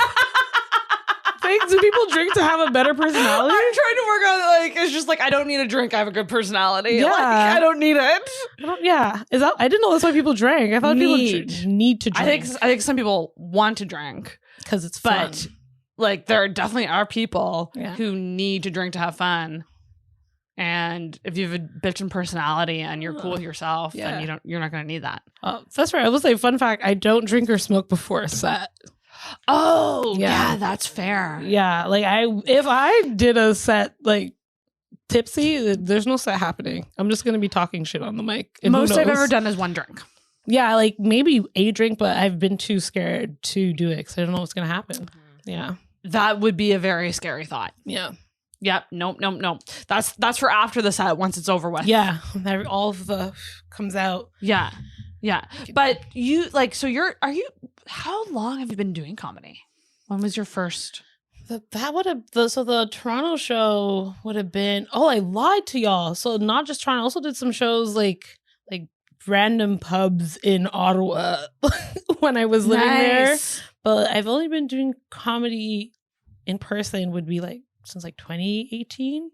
Thanks. Do people drink to have a better personality? I'm trying to work on it. Like, it's just like, I don't need a drink. I have a good personality. Yeah. Like, I don't need it. Is that? I didn't know that's why people drank. I thought people need to drink. I think some people want to drink because it's fun. But like, there definitely are people who need to drink to have fun. And if you have a bitchin' personality and you're cool with yourself, then you're not going to need that. Oh, that's right. I will say, fun fact: I don't drink or smoke before a set. Oh, yeah, that's fair. Yeah, like if I did a set like tipsy, there's no set happening. I'm just gonna be talking shit on the mic. Most I've ever done is one drink. Yeah, like maybe a drink, but I've been too scared to do it because I don't know what's gonna happen. Yeah, that would be a very scary thought. Yeah. Yep. Nope. That's for after the set once it's over with. Yeah. All of the comes out. Yeah. Yeah. But how long have you been doing comedy? When was your first? The Toronto show would have been, I lied to y'all. So not just Toronto, I also did some shows like random pubs in Ottawa when I was living there. But I've only been doing comedy in person would be like since like 2018,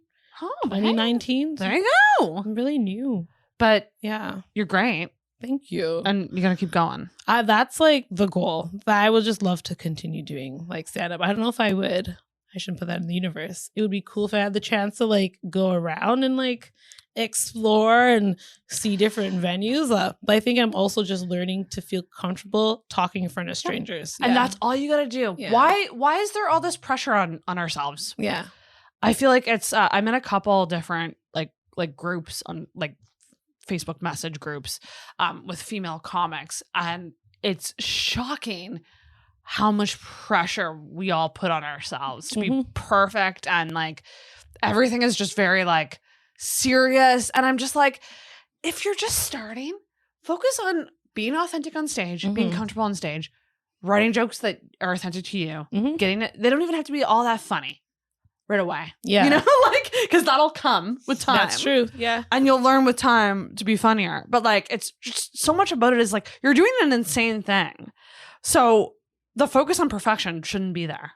2019. There you go. I'm really new. But yeah, you're great. Thank you. And you're going to keep going. That's like the goal. I would just love to continue doing like stand-up. I don't know if I would. I shouldn't put that in the universe. It would be cool if I had the chance to like go around and like explore and see different venues. But I think I'm also just learning to feel comfortable talking in front of strangers. And that's all you got to do. Yeah. Why is there all this pressure on ourselves? Yeah. I feel like it's I'm in a couple different like groups on like Facebook message groups with female comics, and it's shocking how much pressure we all put on ourselves to be perfect, and like everything is just very like serious. And I'm just like, if you're just starting, focus on being authentic on stage, being comfortable on stage, writing jokes that are authentic to you, getting it. They don't even have to be all that funny right away. Yeah. You know, like, because that'll come with time. That's true. Yeah. And you'll learn with time to be funnier. But like, it's just so much about it is like, you're doing an insane thing. So the focus on perfection shouldn't be there.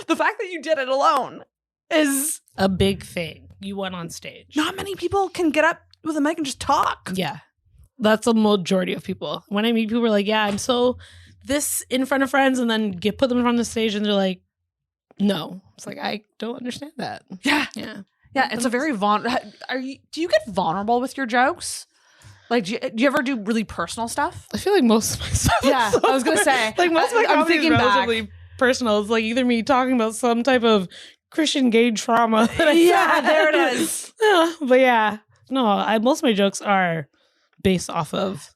The fact that you did it alone is a big thing. You went on stage. Not many people can get up with a mic and just talk. Yeah. That's a majority of people. When I meet people, are like, yeah, I'm so this in front of friends, and then put them in front of the stage and they're like, no. It's like, I don't understand that. Yeah. Yeah. Yeah. It's a very do you get vulnerable with your jokes? Like, do you ever do really personal stuff? I feel like most of my stuff. Yeah. I was going to say. Like most of my comedy is relatively personal. It's like either me talking about some type of Christian gay trauma. Yeah, there it is. Yeah, but yeah. No, most of my jokes are based off of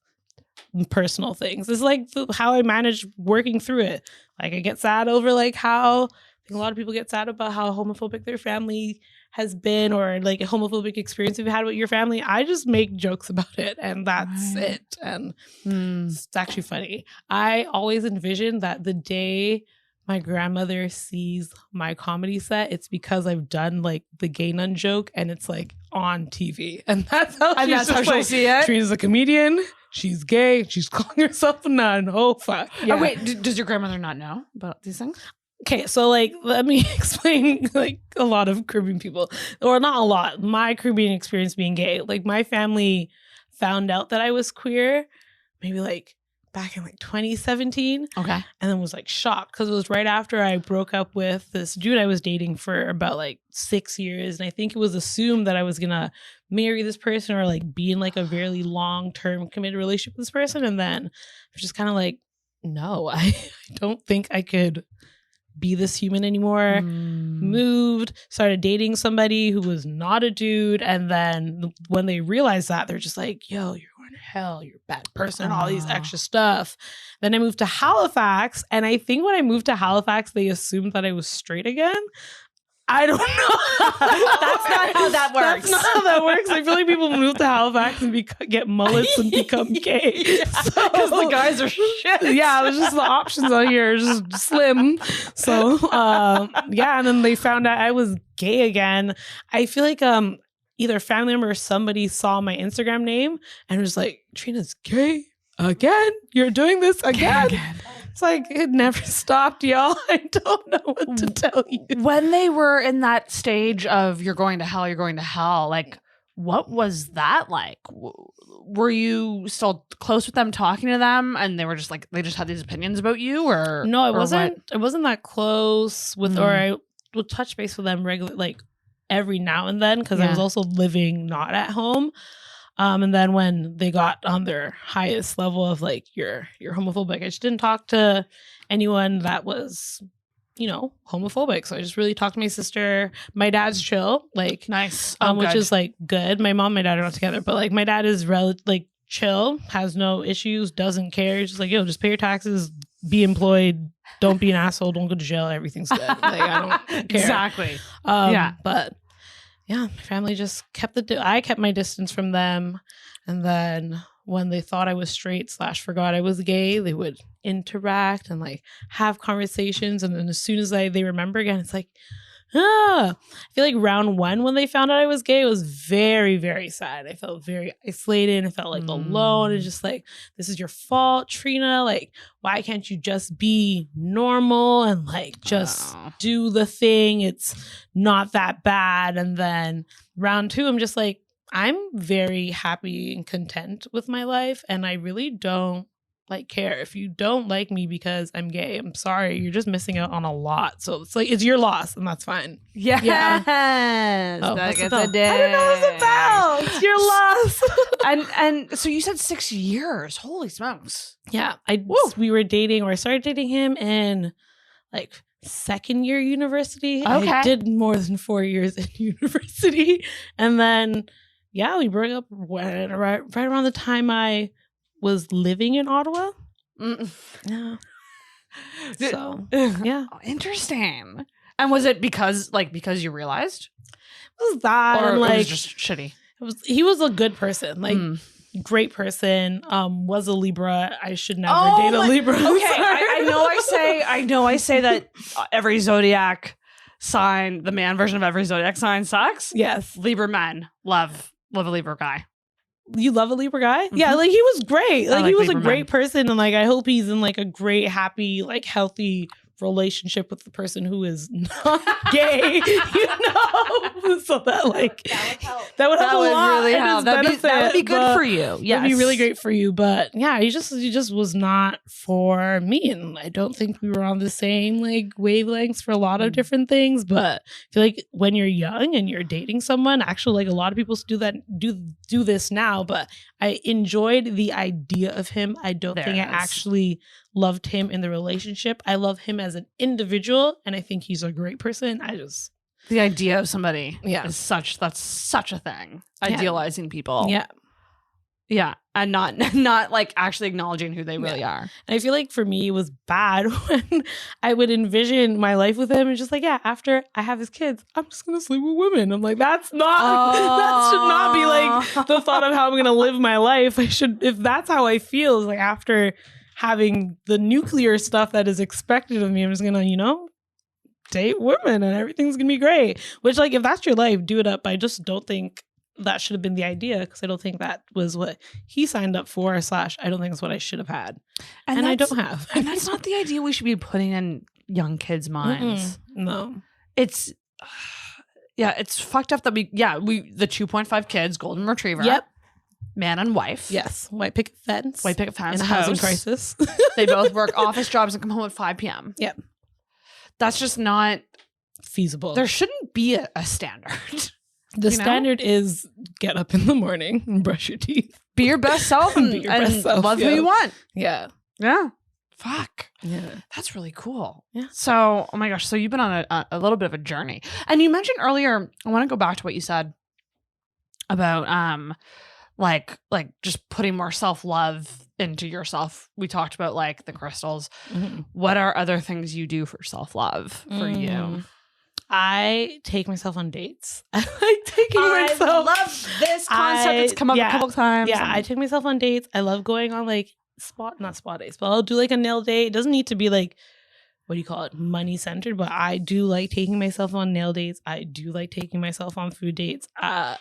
personal things. It's like how I manage working through it. Like I get sad over like how I think a lot of people get sad about how homophobic their family has been, or like a homophobic experience you've had with your family. I just make jokes about it, and that's it. And it's actually funny. I always envision that the day my grandmother sees my comedy set, it's because I've done like the gay nun joke, and it's like on TV, and that's how she'll see it. Trina's a comedian. She's gay. She's calling herself a nun. Oh fuck! Yeah. Oh, wait, does your grandmother not know about these things? Okay, so like let me explain like a lot of Caribbean people, or not a lot. My Caribbean experience being gay, like my family found out that I was queer, maybe like back in like 2017. Okay, and then was like shocked because it was right after I broke up with this dude I was dating for about like 6 years, and I think it was assumed that I was gonna marry this person or like be in like a very long-term committed relationship with this person, and then it was just kind of like, no, I don't think I could be this human anymore. Moved, started dating somebody who was not a dude. And then when they realized that, they're just like, yo, you're going to hell. You're a bad person, all these extra stuff. Then I moved to Halifax. And I think when I moved to Halifax, they assumed that I was straight again. I don't know. That's not how that works. That's not how that works. I feel like people move to Halifax and get mullets and become gay. Because the guys are shit. Yeah, it was just the options out here, just slim. So, yeah, and then they found out I was gay again. I feel like either a family member or somebody saw my Instagram name and was like, Trina's gay again? You're doing this again? It's like, it never stopped, y'all. I don't know what to tell you. When they were in that stage of you're going to hell, like, what was that like? Were you still close with them, talking to them, and they were just like, they just had these opinions about you, or no? or I wasn't that close with, or Mm. I would touch base with them regularly, like every now and then, because I was also living not at home. And then when they got on their highest level of like, you're homophobic, I just didn't talk to anyone that was, homophobic. So I just really talked to my sister. My dad's chill, like nice, which is like good. My mom and my dad are not together, but like my dad is like chill, has no issues, doesn't care. He's just like, yo, just pay your taxes, be employed, don't be an asshole, don't go to jail, everything's good. Like I don't care. Exactly. But yeah, my family just I kept my distance from them. And then when they thought I was straight / forgot I was gay, they would interact and like have conversations. And then as soon as they remember again, it's like, I feel like round 1 when they found out I was gay, it was very, very sad. I felt very isolated. I felt like alone. It's just like, this is your fault, Trina. Like, why can't you just be normal and like just do the thing? It's not that bad. And then round 2, I'm just like, I'm very happy and content with my life. And I really don't like care if you don't like me because I'm gay. I'm sorry, you're just missing out on a lot. So it's like, it's your loss, and that's fine. Yes. Oh, that what's gets it a day. I don't know what it's about. It's your loss. and so you said 6 years. Holy smokes. Yeah, I started dating him in like second year university. Okay. I did more than 4 years in university, and then we broke up right around the time I was living in Ottawa. Yeah. So yeah. Oh, interesting. And was it because you realized? It was that, Or and it like was just shitty? he was a good person, like great person. Was a Libra. I should never date a Libra. Okay, I know I say that every zodiac sign, the man version of every zodiac sign sucks. Yes. Libra men love a Libra guy. You love a Libra guy? Yeah, like he was great. Like he was Libra a great men. person, and like I hope he's in like a great, happy, like healthy relationship with the person who is not gay, so that like that would help a lot. Really and help. his That would be benefit, good but for you. Yes. that'd be really great for you. But yeah, he just was not for me, and I don't think we were on the same like wavelengths for a lot of different things. But I feel like when you're young and you're dating someone, actually, like a lot of people do this now. But I enjoyed the idea of him. I don't think I actually loved him in the relationship. I love him as an individual, and I think he's a great person. The idea of somebody is that's such a thing. Idealizing people. Yeah. Yeah. And not like actually acknowledging who they really are. And I feel like for me, it was bad when I would envision my life with him and just like, after I have his kids, I'm just going to sleep with women. I'm like, that should not be like the thought of how I'm going to live my life. If that's how I feel, is like after having the nuclear stuff that is expected of me, I'm just going to, date women and everything's going to be great. Which like, if that's your life, do it up. I just don't think that should have been the idea, because I don't think that was what he signed up for, / I don't think it's what I should have had. And I don't have. And that's not the idea we should be putting in young kids' minds. No. It's it's fucked up that we the 2.5 kids, golden retriever. Yep. Man and wife. Yes. White picket fence. In a housing house. crisis. They both work office jobs and come home at 5 p.m. Yep. That's just not feasible. There shouldn't be a standard. The standard is get up in the morning and brush your teeth. Be your best self and love who you want. Yeah. Yeah. Fuck. Yeah. That's really cool. Yeah. So, oh my gosh. So you've been on a little bit of a journey. And you mentioned earlier, I want to go back to what you said about like just putting more self-love into yourself. We talked about like the crystals. Mhm. What are other things you do for self-love for you? I take myself on dates. I like taking myself. I love this concept. It's come up a couple times. Yeah, I take myself on dates. I love going on like not spot dates, but I'll do like a nail date. It doesn't need to be like, what do you call it, money centered, but I do like taking myself on nail dates. I do like taking myself on food dates.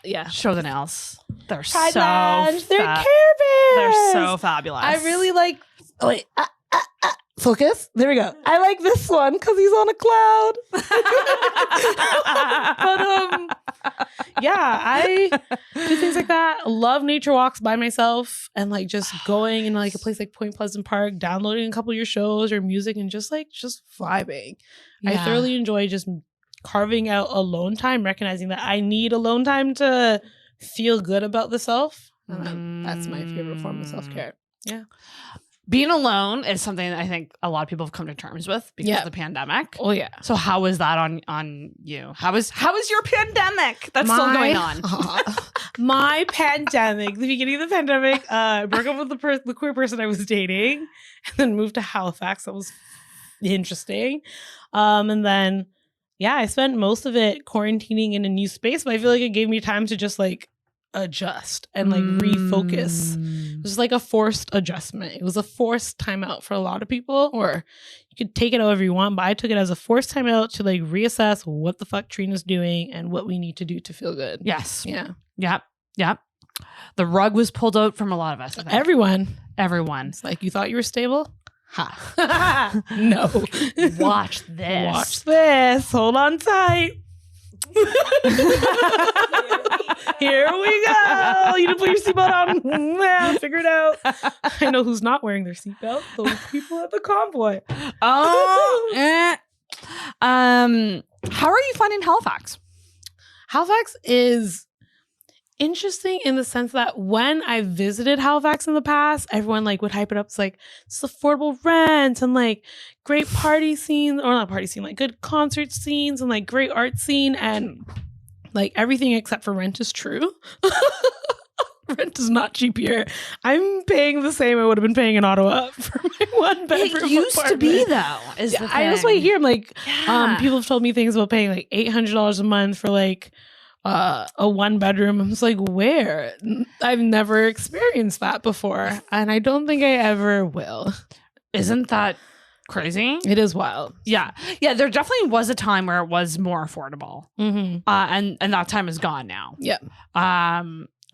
Yeah. Show the nails. They're Pride so Lounge. They're fa- Care Bears. They're so fabulous. I really like. Oh wait. Focus. There we go. I like this one because he's on a cloud. But yeah, I do things like that. Love nature walks by myself and like just going in like a place like Point Pleasant Park, downloading a couple of your shows or music and just vibing. I Yeah. thoroughly enjoy just carving out alone time, recognizing that I need alone time to feel good about the self. And that's my favorite form of self-care. Yeah. Being alone is something that I think a lot of people have come to terms with because of the pandemic. Oh yeah. So how was that on you? How was your pandemic? That's still going on. My pandemic, the beginning of the pandemic, I broke up with the queer person I was dating and then moved to Halifax. That was interesting. And then, yeah, I spent most of it quarantining in a new space, but I feel like it gave me time to just like adjust and like refocus. It was like a forced adjustment. It was a forced timeout for a lot of people, or you could take it however you want, but I took it as a forced timeout to like reassess what the fuck Trina's doing and what we need to do to feel good. Yes. Yeah. Yep. The rug was pulled out from a lot of us. I think. Everyone. It's like, you thought you were stable? Ha. No. Watch this. Watch this. Hold on tight. Here we go. You didn't put your seatbelt on. Yeah, figure it out. I know who's not wearing their seatbelt. Those people at the convoy. Oh. How are you finding Halifax? Halifax is interesting in the sense that when I visited Halifax in the past, everyone like would hype it up. It's like it's affordable rent and like great party scenes, or not party scene, like good concert scenes and like great art scene, and like everything except for rent is true. Rent is not cheap here. I'm paying the same I would have been paying in Ottawa for my one bedroom. It used apartment. to be though. Is the thing. I also hear like Yeah. people have told me things about paying like $800 a month for like a one bedroom. I'm just like, where? I've never experienced that before, and I don't think I ever will. Isn't that crazy? It is wild. Yeah. There definitely was a time where it was more affordable, Mm-hmm. and that time is gone now. Yeah.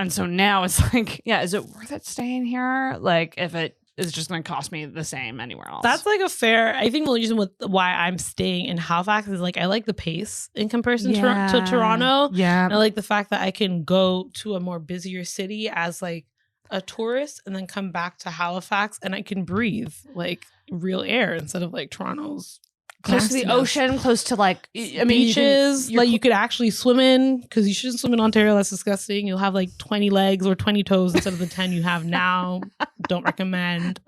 And so now it's like, yeah, is it worth it staying here? Like, if it is just going to cost me the same anywhere else. That's like a fair. I think the reason with why I'm staying in Halifax is like I like the pace in comparison to Toronto. Yeah. And I like the fact that I can go to a more busier city as like a tourist and then come back to Halifax and I can breathe like real air instead of like Toronto's Close to the nastiness. ocean, close to like, I mean, beaches. you're Like you could actually swim in, because you shouldn't swim in Ontario. That's disgusting. You'll have like 20 legs or 20 toes instead of the 10 you have now. Don't recommend.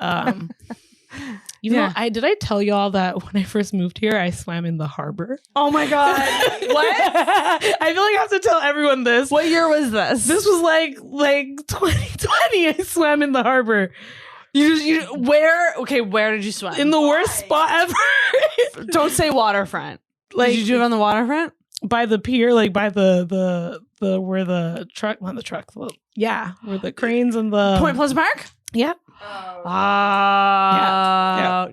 Even though did I tell y'all that when I first moved here, I swam in the harbor? Oh my God. What? I feel like I have to tell everyone this. What year was this? This was like 2020. I swam in the harbor. Where did you swim? In the worst spot ever. Don't say waterfront. Like, did you do it on the waterfront? by the pier, like by the where the truck, not the truck, where the cranes and the Point Pleasant Park? Yeah.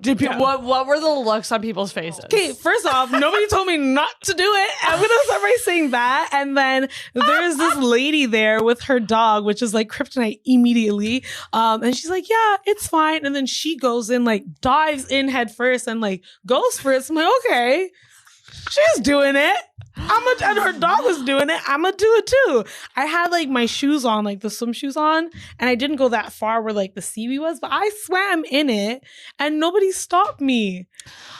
Did people, what were the looks on people's faces? Okay, first off, nobody told me not to do it. I'm gonna start by saying that. And then there's this lady there with her dog, which is like kryptonite immediately. And she's like, yeah, it's fine. And then she goes in, like dives in head first and like goes for it. So I'm like, okay, she's doing it. And her dog was doing it. I'm gonna do it too. I had like my shoes on, like the swim shoes on, and I didn't go that far where like the seaweed was, but I swam in it and nobody stopped me.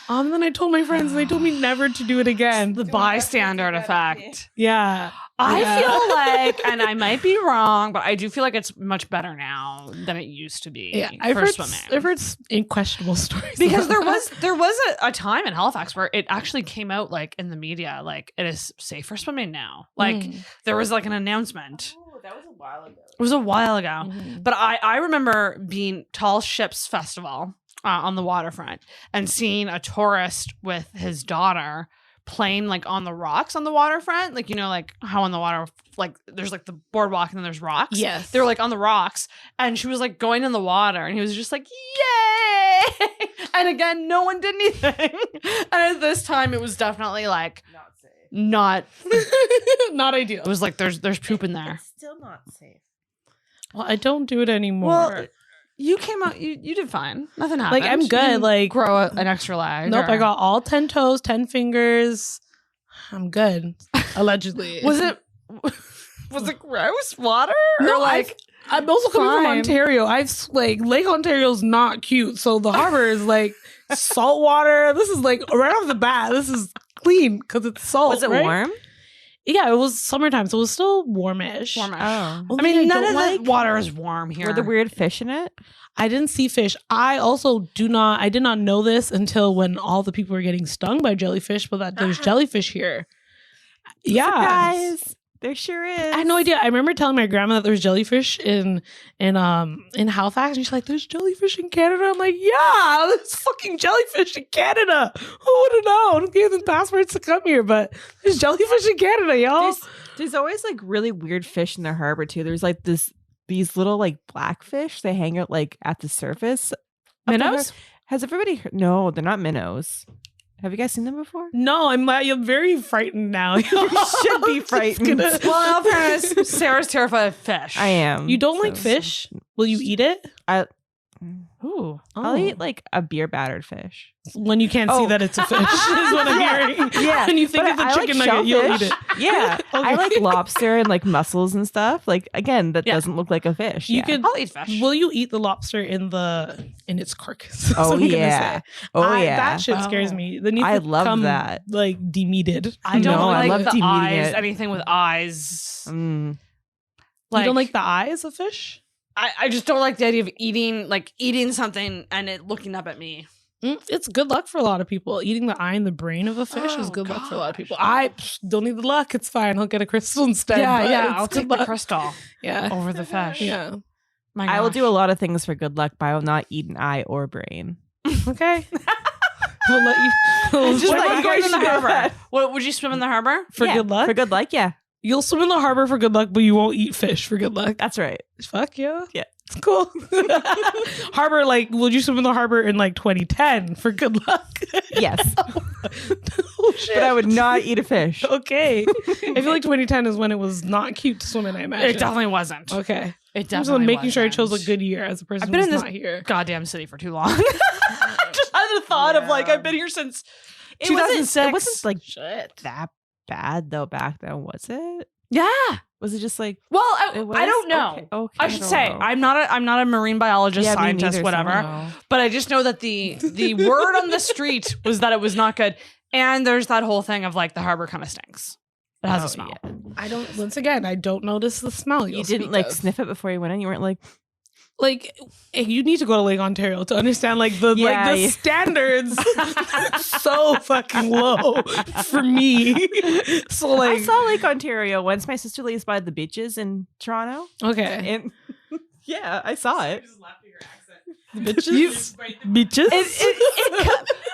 Then I told my friends and they told me never to do it again. The bystander effect. Yeah. I Yeah. feel like, and I might be wrong, but I do feel like it's much better now than it used to be I've for heard, swimming. I've heard questionable stories. Because about there was a time in Halifax where it actually came out like in the media, like it is safe for swimming now. Like there was like an announcement. Oh, that was a while ago. It was a while ago. Mhm. But I remember being Tall Ships Festival on the waterfront and seeing a tourist with his daughter playing like on the rocks on the waterfront. Like, you know, like how on the water, like there's like the boardwalk and then there's rocks. Yes. They were like on the rocks and she was like going in the water and he was just like, yay. And again, no one did anything. And at this time it was definitely like Not safe. not, Not ideal. it was like there's poop in there. It's still not safe. Well, I don't do it anymore. Well, you came out, you did fine. Nothing happened. Like, I'm You good, didn't like- grow an extra leg. nope, or- I got all 10 toes, 10 fingers. I'm good. Allegedly. Was it gross water? No, or like I'm also coming from fine. Ontario. I've like Lake Ontario's not cute, so the harbor is like salt water. This is like right off the bat. This is clean because it's salt. Was it right? warm? Yeah, it was summertime, so it was still warmish. warmish? Oh. Only I mean, thing none don't of the water is warm here. Were there weird fish in it? I didn't see fish. I also did not know this until when all the people were getting stung by jellyfish, but that there's jellyfish here. Yeah. Surprise. There sure is. I had no idea. I remember telling my grandma that there was jellyfish in Halifax, and she's like, "There's jellyfish in Canada." I'm like, "Yeah, there's fucking jellyfish in Canada. Who would have known? Gave them passports to come here, but there's jellyfish in Canada, y'all." There's always like really weird fish in the harbor too. There's like these little like blackfish. They hang out like at the surface. of the Minnows? Has everybody heard? No, they're not minnows. Have you guys seen them before? No, I'm very frightened now. You should be frightened. well, in all fairness, Sarah's terrified of fish. I am. You don't like So- fish? Will you eat it? Ooh. I'll eat like a beer battered fish. When you can't see Oh. that it's a fish is what I'm hearing. Yeah, When you think but it's a I chicken like nugget, you'll eat shellfish. it. Yeah, I Okay. like lobster and like mussels and stuff. Like again, that Yeah. doesn't look like a fish. You yeah. could. I'll eat fish. Will you eat the lobster in its carcass? Oh, That's what I'm gonna yeah. say. Oh yeah. That shit scares Oh. me. They need I to love come, that. like demeated. I don't No, I like love the demeating eyes. it. Anything with eyes. Mm. You don't like the eyes of fish? I just don't like the idea of eating something and it looking up at me. It's good luck for a lot of people. Eating the eye and the brain of a fish is Oh, good luck for a lot of people. gosh. I don't need the luck. It's fine. I'll get a crystal instead. Yeah, but yeah. it's I'll good take the luck. crystal Yeah. over the fish. Yeah. My I will gosh. do a lot of things for good luck, but I will not eat an eye or brain. Okay. We'll let you. We'll Just swim like in going in the go harbor. ahead. What would you swim in the harbor? for Yeah, good luck. For good luck, yeah. You'll swim in the harbor for good luck, but you won't eat fish for good luck. That's right. Fuck yeah. Yeah. It's cool. Harbor, like, would you swim in the harbor in like 2010 for good luck? Yes. Oh, shit. But I would not eat a fish. Okay. I feel like 2010 is when it was not cute to swim in, I imagine. It definitely wasn't. Okay. It I'm definitely just making sure I chose a wasn't. good year as a person I've been who's in this not here. goddamn city for too long. Just had the thought of like Yeah. I've been here since It wasn't 2006. like Shit. that bad though back then, was it? Yeah. Was it just like Well, it was? I don't know. Okay. I should don't say know. I'm not a marine biologist, Yeah, me scientist, neither, so whatever. I don't know. But I just know that the word on the street was that it was not good. And there's that whole thing of like the harbor kind of stinks. It has Oh, a smell. yeah. I don't, once again, I don't notice the smell. You you'll didn't speak like of. sniff it before you went in. You weren't like, Like, you need to go to Lake Ontario to understand like the Yeah, yeah. standards so fucking low for me. So like, I saw Lake Ontario once. My sister lives by the beaches in Toronto, okay, and yeah, I saw it. bitches, bitches.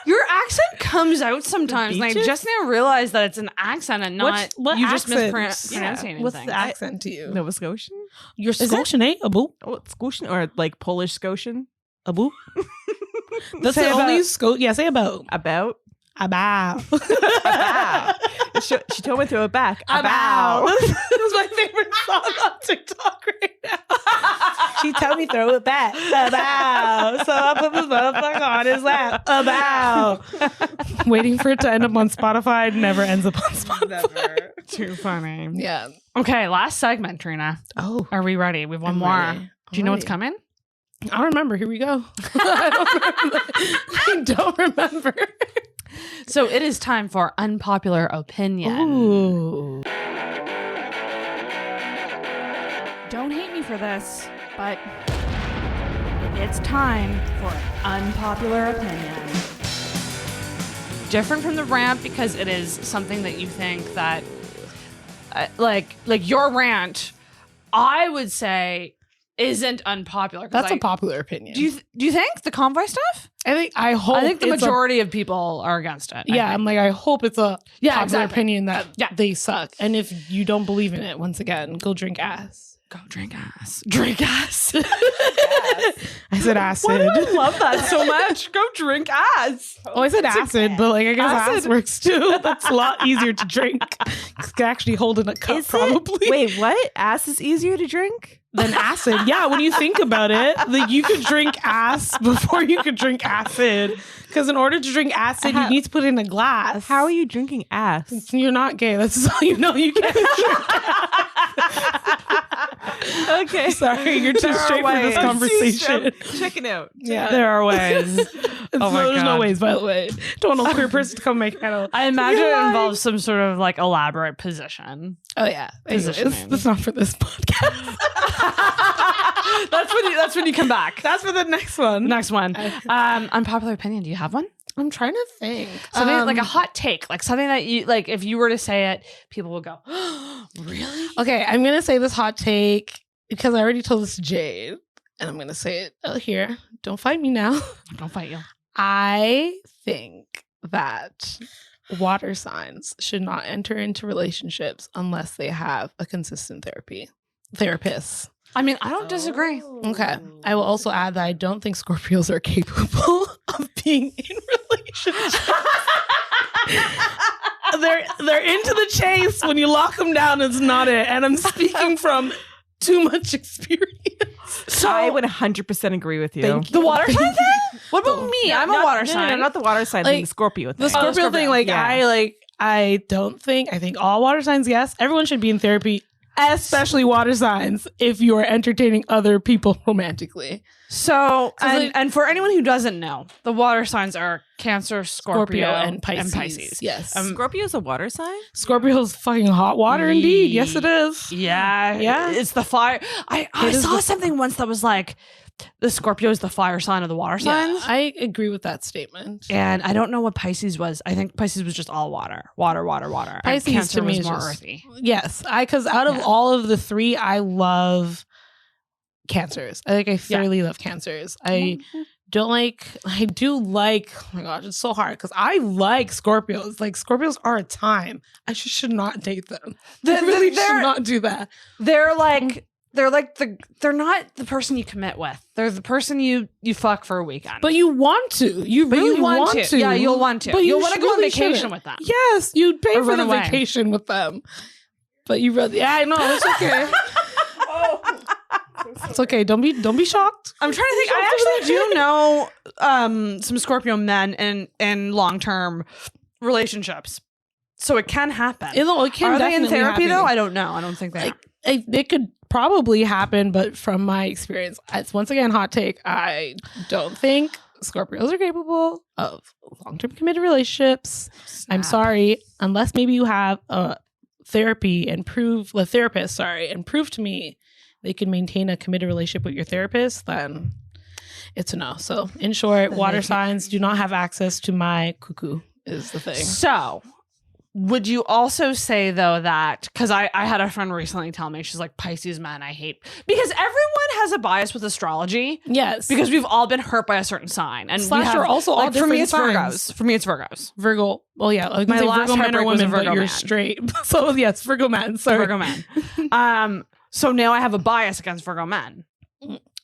Your accent comes out sometimes, and I beaches? just now realized that it's an accent and not What you just accent? mispronouncing anything. What's the accent to you? Nova Scotian? You're it? Scotian, eh? Abu, Oh, it's Scotian or like Polish Scotian? Abu. That's Say the only about- Scotian. Yeah, say about. About? About. About. She told me to throw it back. About. That's my favorite song on TikTok right now. She told me throw it back. About. So I put this motherfucker on his lap. About. Waiting for it to end up on Spotify. It never ends up on Spotify. Never. Too funny. Yeah. Okay, last segment, Trina. Oh. Are we ready? We have one I'm more. ready. Do you know what's Ready. coming? I don't remember. Here we go. I don't remember. So it is time for Unpopular Opinion. Ooh. Don't hate me for this, but it's time for Unpopular Opinion. Different from the rant because it is something that you think that, like your rant, I would say isn't unpopular. That's a popular opinion. Do you think the convoy stuff? I hope. I think the it's majority of people are against it. I hope it's a popular exactly. opinion that they suck. And if you don't believe in it, once again, go drink ass. Go drink ass. Drink ass. I said acid. Why do I love that so much? Go drink ass. Oh, I said acid, but like I guess ass works too. That's a lot easier to drink. You can actually hold in a cup, Is it? probably. Wait, what? Ass is easier to drink? Than acid. Yeah, when you think about it, like you could drink ass before you could drink acid. Because in order to drink acid, you need to put it in a glass. How are you drinking ass? You're not gay. That's all you know. You can't drink Okay. Sorry, you're too straight for this conversation. Check it out. Yeah. There are ways. There's no ways, by the way. Don't want a queer person to come make channel. I imagine it involves some sort of like elaborate position. Oh yeah. Positioning. That's not for this podcast. That's when you come back. That's for the next one. Next one. Unpopular opinion. Do you have one? I'm trying to think. Something like a hot take, like something that you like. If you were to say it, people will go, oh, "Really?" Okay, I'm gonna say this hot take because I already told this to Jade, and I'm gonna say it here. Don't fight me now. Don't fight you. I think that water signs should not enter into relationships unless they have a consistent therapist. I mean, I don't disagree. Okay. I will also add that I don't think Scorpios are capable of being in relationships. They're into the chase. When you lock them down, it's not it. And I'm speaking from too much experience. So I would 100% agree with you. Thank The water sign thing? What about me? I'm a water sign. No, not the water sign Like, thing. Scorpio thing. The Scorpio thing, like Yeah. I think all water signs, yes. Everyone should be in therapy, especially water signs, if you are entertaining other people romantically. So, like- and for anyone who doesn't know, the water signs are Cancer, Scorpio, and Pisces. Yes. Scorpio's a water sign? Scorpio's fucking hot water indeed. Yes, it is. Yeah, Yeah. It's the fire. I saw something once that was like, the Scorpio is the fire sign of the water signs. Yeah, I agree with that statement. And I don't know what Pisces was. I think Pisces was just all water. Water. And Pisces Cancer to me was is more just- earthy. Yes, because out of all of the three, I love Cancers. I thoroughly love Cancers. I do like, oh my gosh, it's so hard because I like Scorpios. Like Scorpios are a time. I should not date them. I really should not do that. They're not the person you commit with. They're the person you fuck for a weekend. But you want to. You really want to. Yeah, you'll want to. But You'll want to go on really vacation shouldn't. with them. Yes, you'd pay Or for run the away. vacation with them. But you really, yeah, I know, it's okay. It's okay. Don't be shocked. I'm trying to think. I actually do know some Scorpio men in long-term relationships, so it can happen. It can Are they in definitely therapy happen. though? I don't know. I don't think they are. It could probably happen, but from my experience, it's once again hot take. I don't think Scorpios are capable of long-term committed relationships. I'm sorry, unless maybe you have a therapist and prove to me they can maintain a committed relationship with your therapist, then it's a no. So in short, water signs do not have access to my cuckoo is the thing. So, would you also say though that, because I had a friend recently tell me, she's like, Pisces men I hate, because everyone has a bias with astrology. Yes. Because we've all been hurt by a certain sign. And Slash, we have, we're also all for me different it's signs. Virgos. For me it's Virgos. Virgo. Well, yeah. I was My gonna say last Virgo men are heartbreak was a women, but Virgo you're man. straight. So yes, Virgo man. Sorry. Virgo men. So now I have a bias against Virgo men.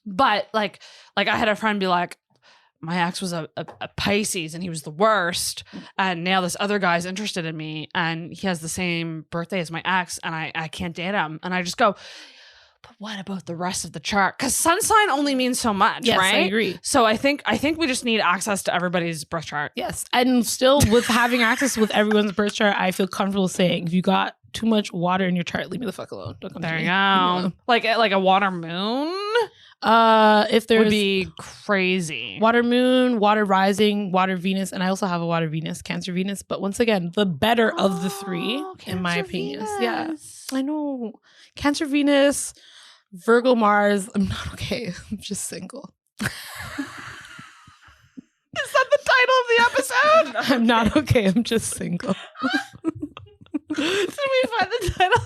But like I had a friend be like, my ex was a Pisces and he was the worst. And now this other guy's interested in me and he has the same birthday as my ex and I can't date him. And I just go, but what about the rest of the chart? Because sun sign only means so much, Yes, right? I agree. So I think we just need access to everybody's birth chart. Yes. And still with having access with everyone's birth chart, I feel comfortable saying if you got too much water in your chart, leave me the fuck alone. Don't come to There me. you go. Like a water moon If there's would be crazy. water moon, water rising, water Venus, and I also have a water Venus, Cancer Venus. But once again, the better of the three, in my Cancer opinion. Venus. Yeah, I know. Cancer Venus, Virgo Mars. I'm not okay. I'm just single. Is that the title of the episode? I'm not okay. I'm just single. Did we find the title?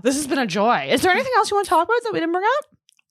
This has been a joy. Is there anything else you want to talk about that we didn't bring up?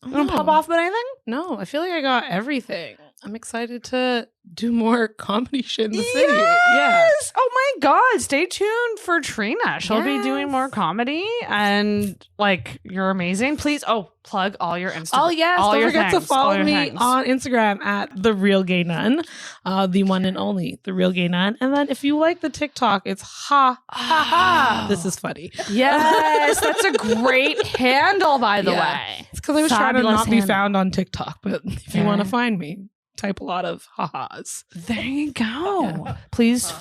You want to pop off about anything? No, I feel like I got everything. I'm excited to do more comedy shit in the city. Yeah. Yes. Oh my God. Stay tuned for Trina. She'll be doing more comedy and like you're amazing. Please. Oh, plug all your Instagram. Oh yes. All Don't your forget to things. follow All your me things. on Instagram at The Real Gay Nun. The one and only The Real Gay Nun. And then if you like the TikTok, it's ha ha ha. This is funny. Yes. That's a great handle, by the way. It's because I was trying to Fabulous not be handle. found on TikTok, but if you want to find me, type a lot of ha-has. There you go. Please.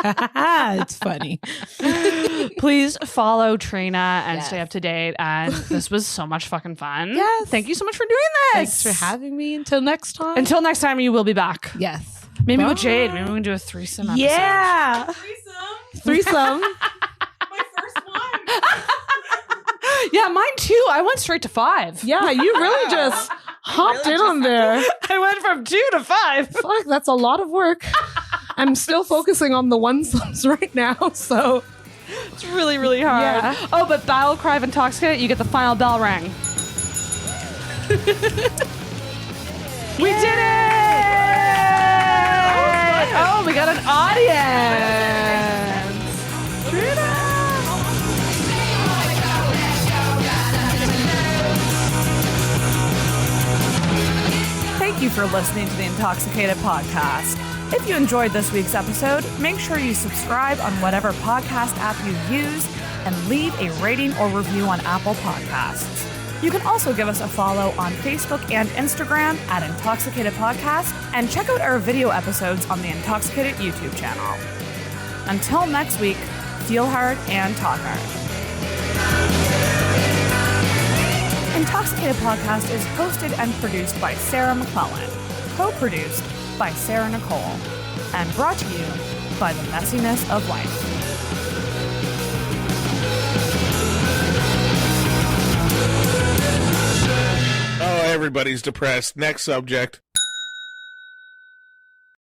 It's funny. Please follow Trina and stay up to date. And this was so much fucking fun. Yes. Thank you so much for doing this. Thanks for having me. Until next time. Until next time, you will be back. Yes. Maybe Bye. with Jade. Maybe we can do a threesome episode. Yeah. Threesome. My first one. Yeah, mine too. I went straight to 5. Yeah, you really just hopped in on there. I went from 2 to 5. Fuck, that's a lot of work. I'm still focusing on the one sums right now, so It's really, really hard. Yeah. Oh, but Battle Cry of Intoxicated, you get the final bell ring. We did it! Oh, we got an audience. Thank you for listening to the Intoxicated Podcast. If you enjoyed this week's episode, make sure you subscribe on whatever podcast app you use and leave a rating or review on Apple Podcasts. You can also give us a follow on Facebook and Instagram at Intoxicated Podcast and check out our video episodes on the Intoxicated YouTube channel. Until next week, feel hard and talk hard. Intoxicated Podcast is hosted and produced by Sarah McClellan, co-produced by Sarah Nicole, and brought to you by the messiness of life. Oh, everybody's depressed. Next subject.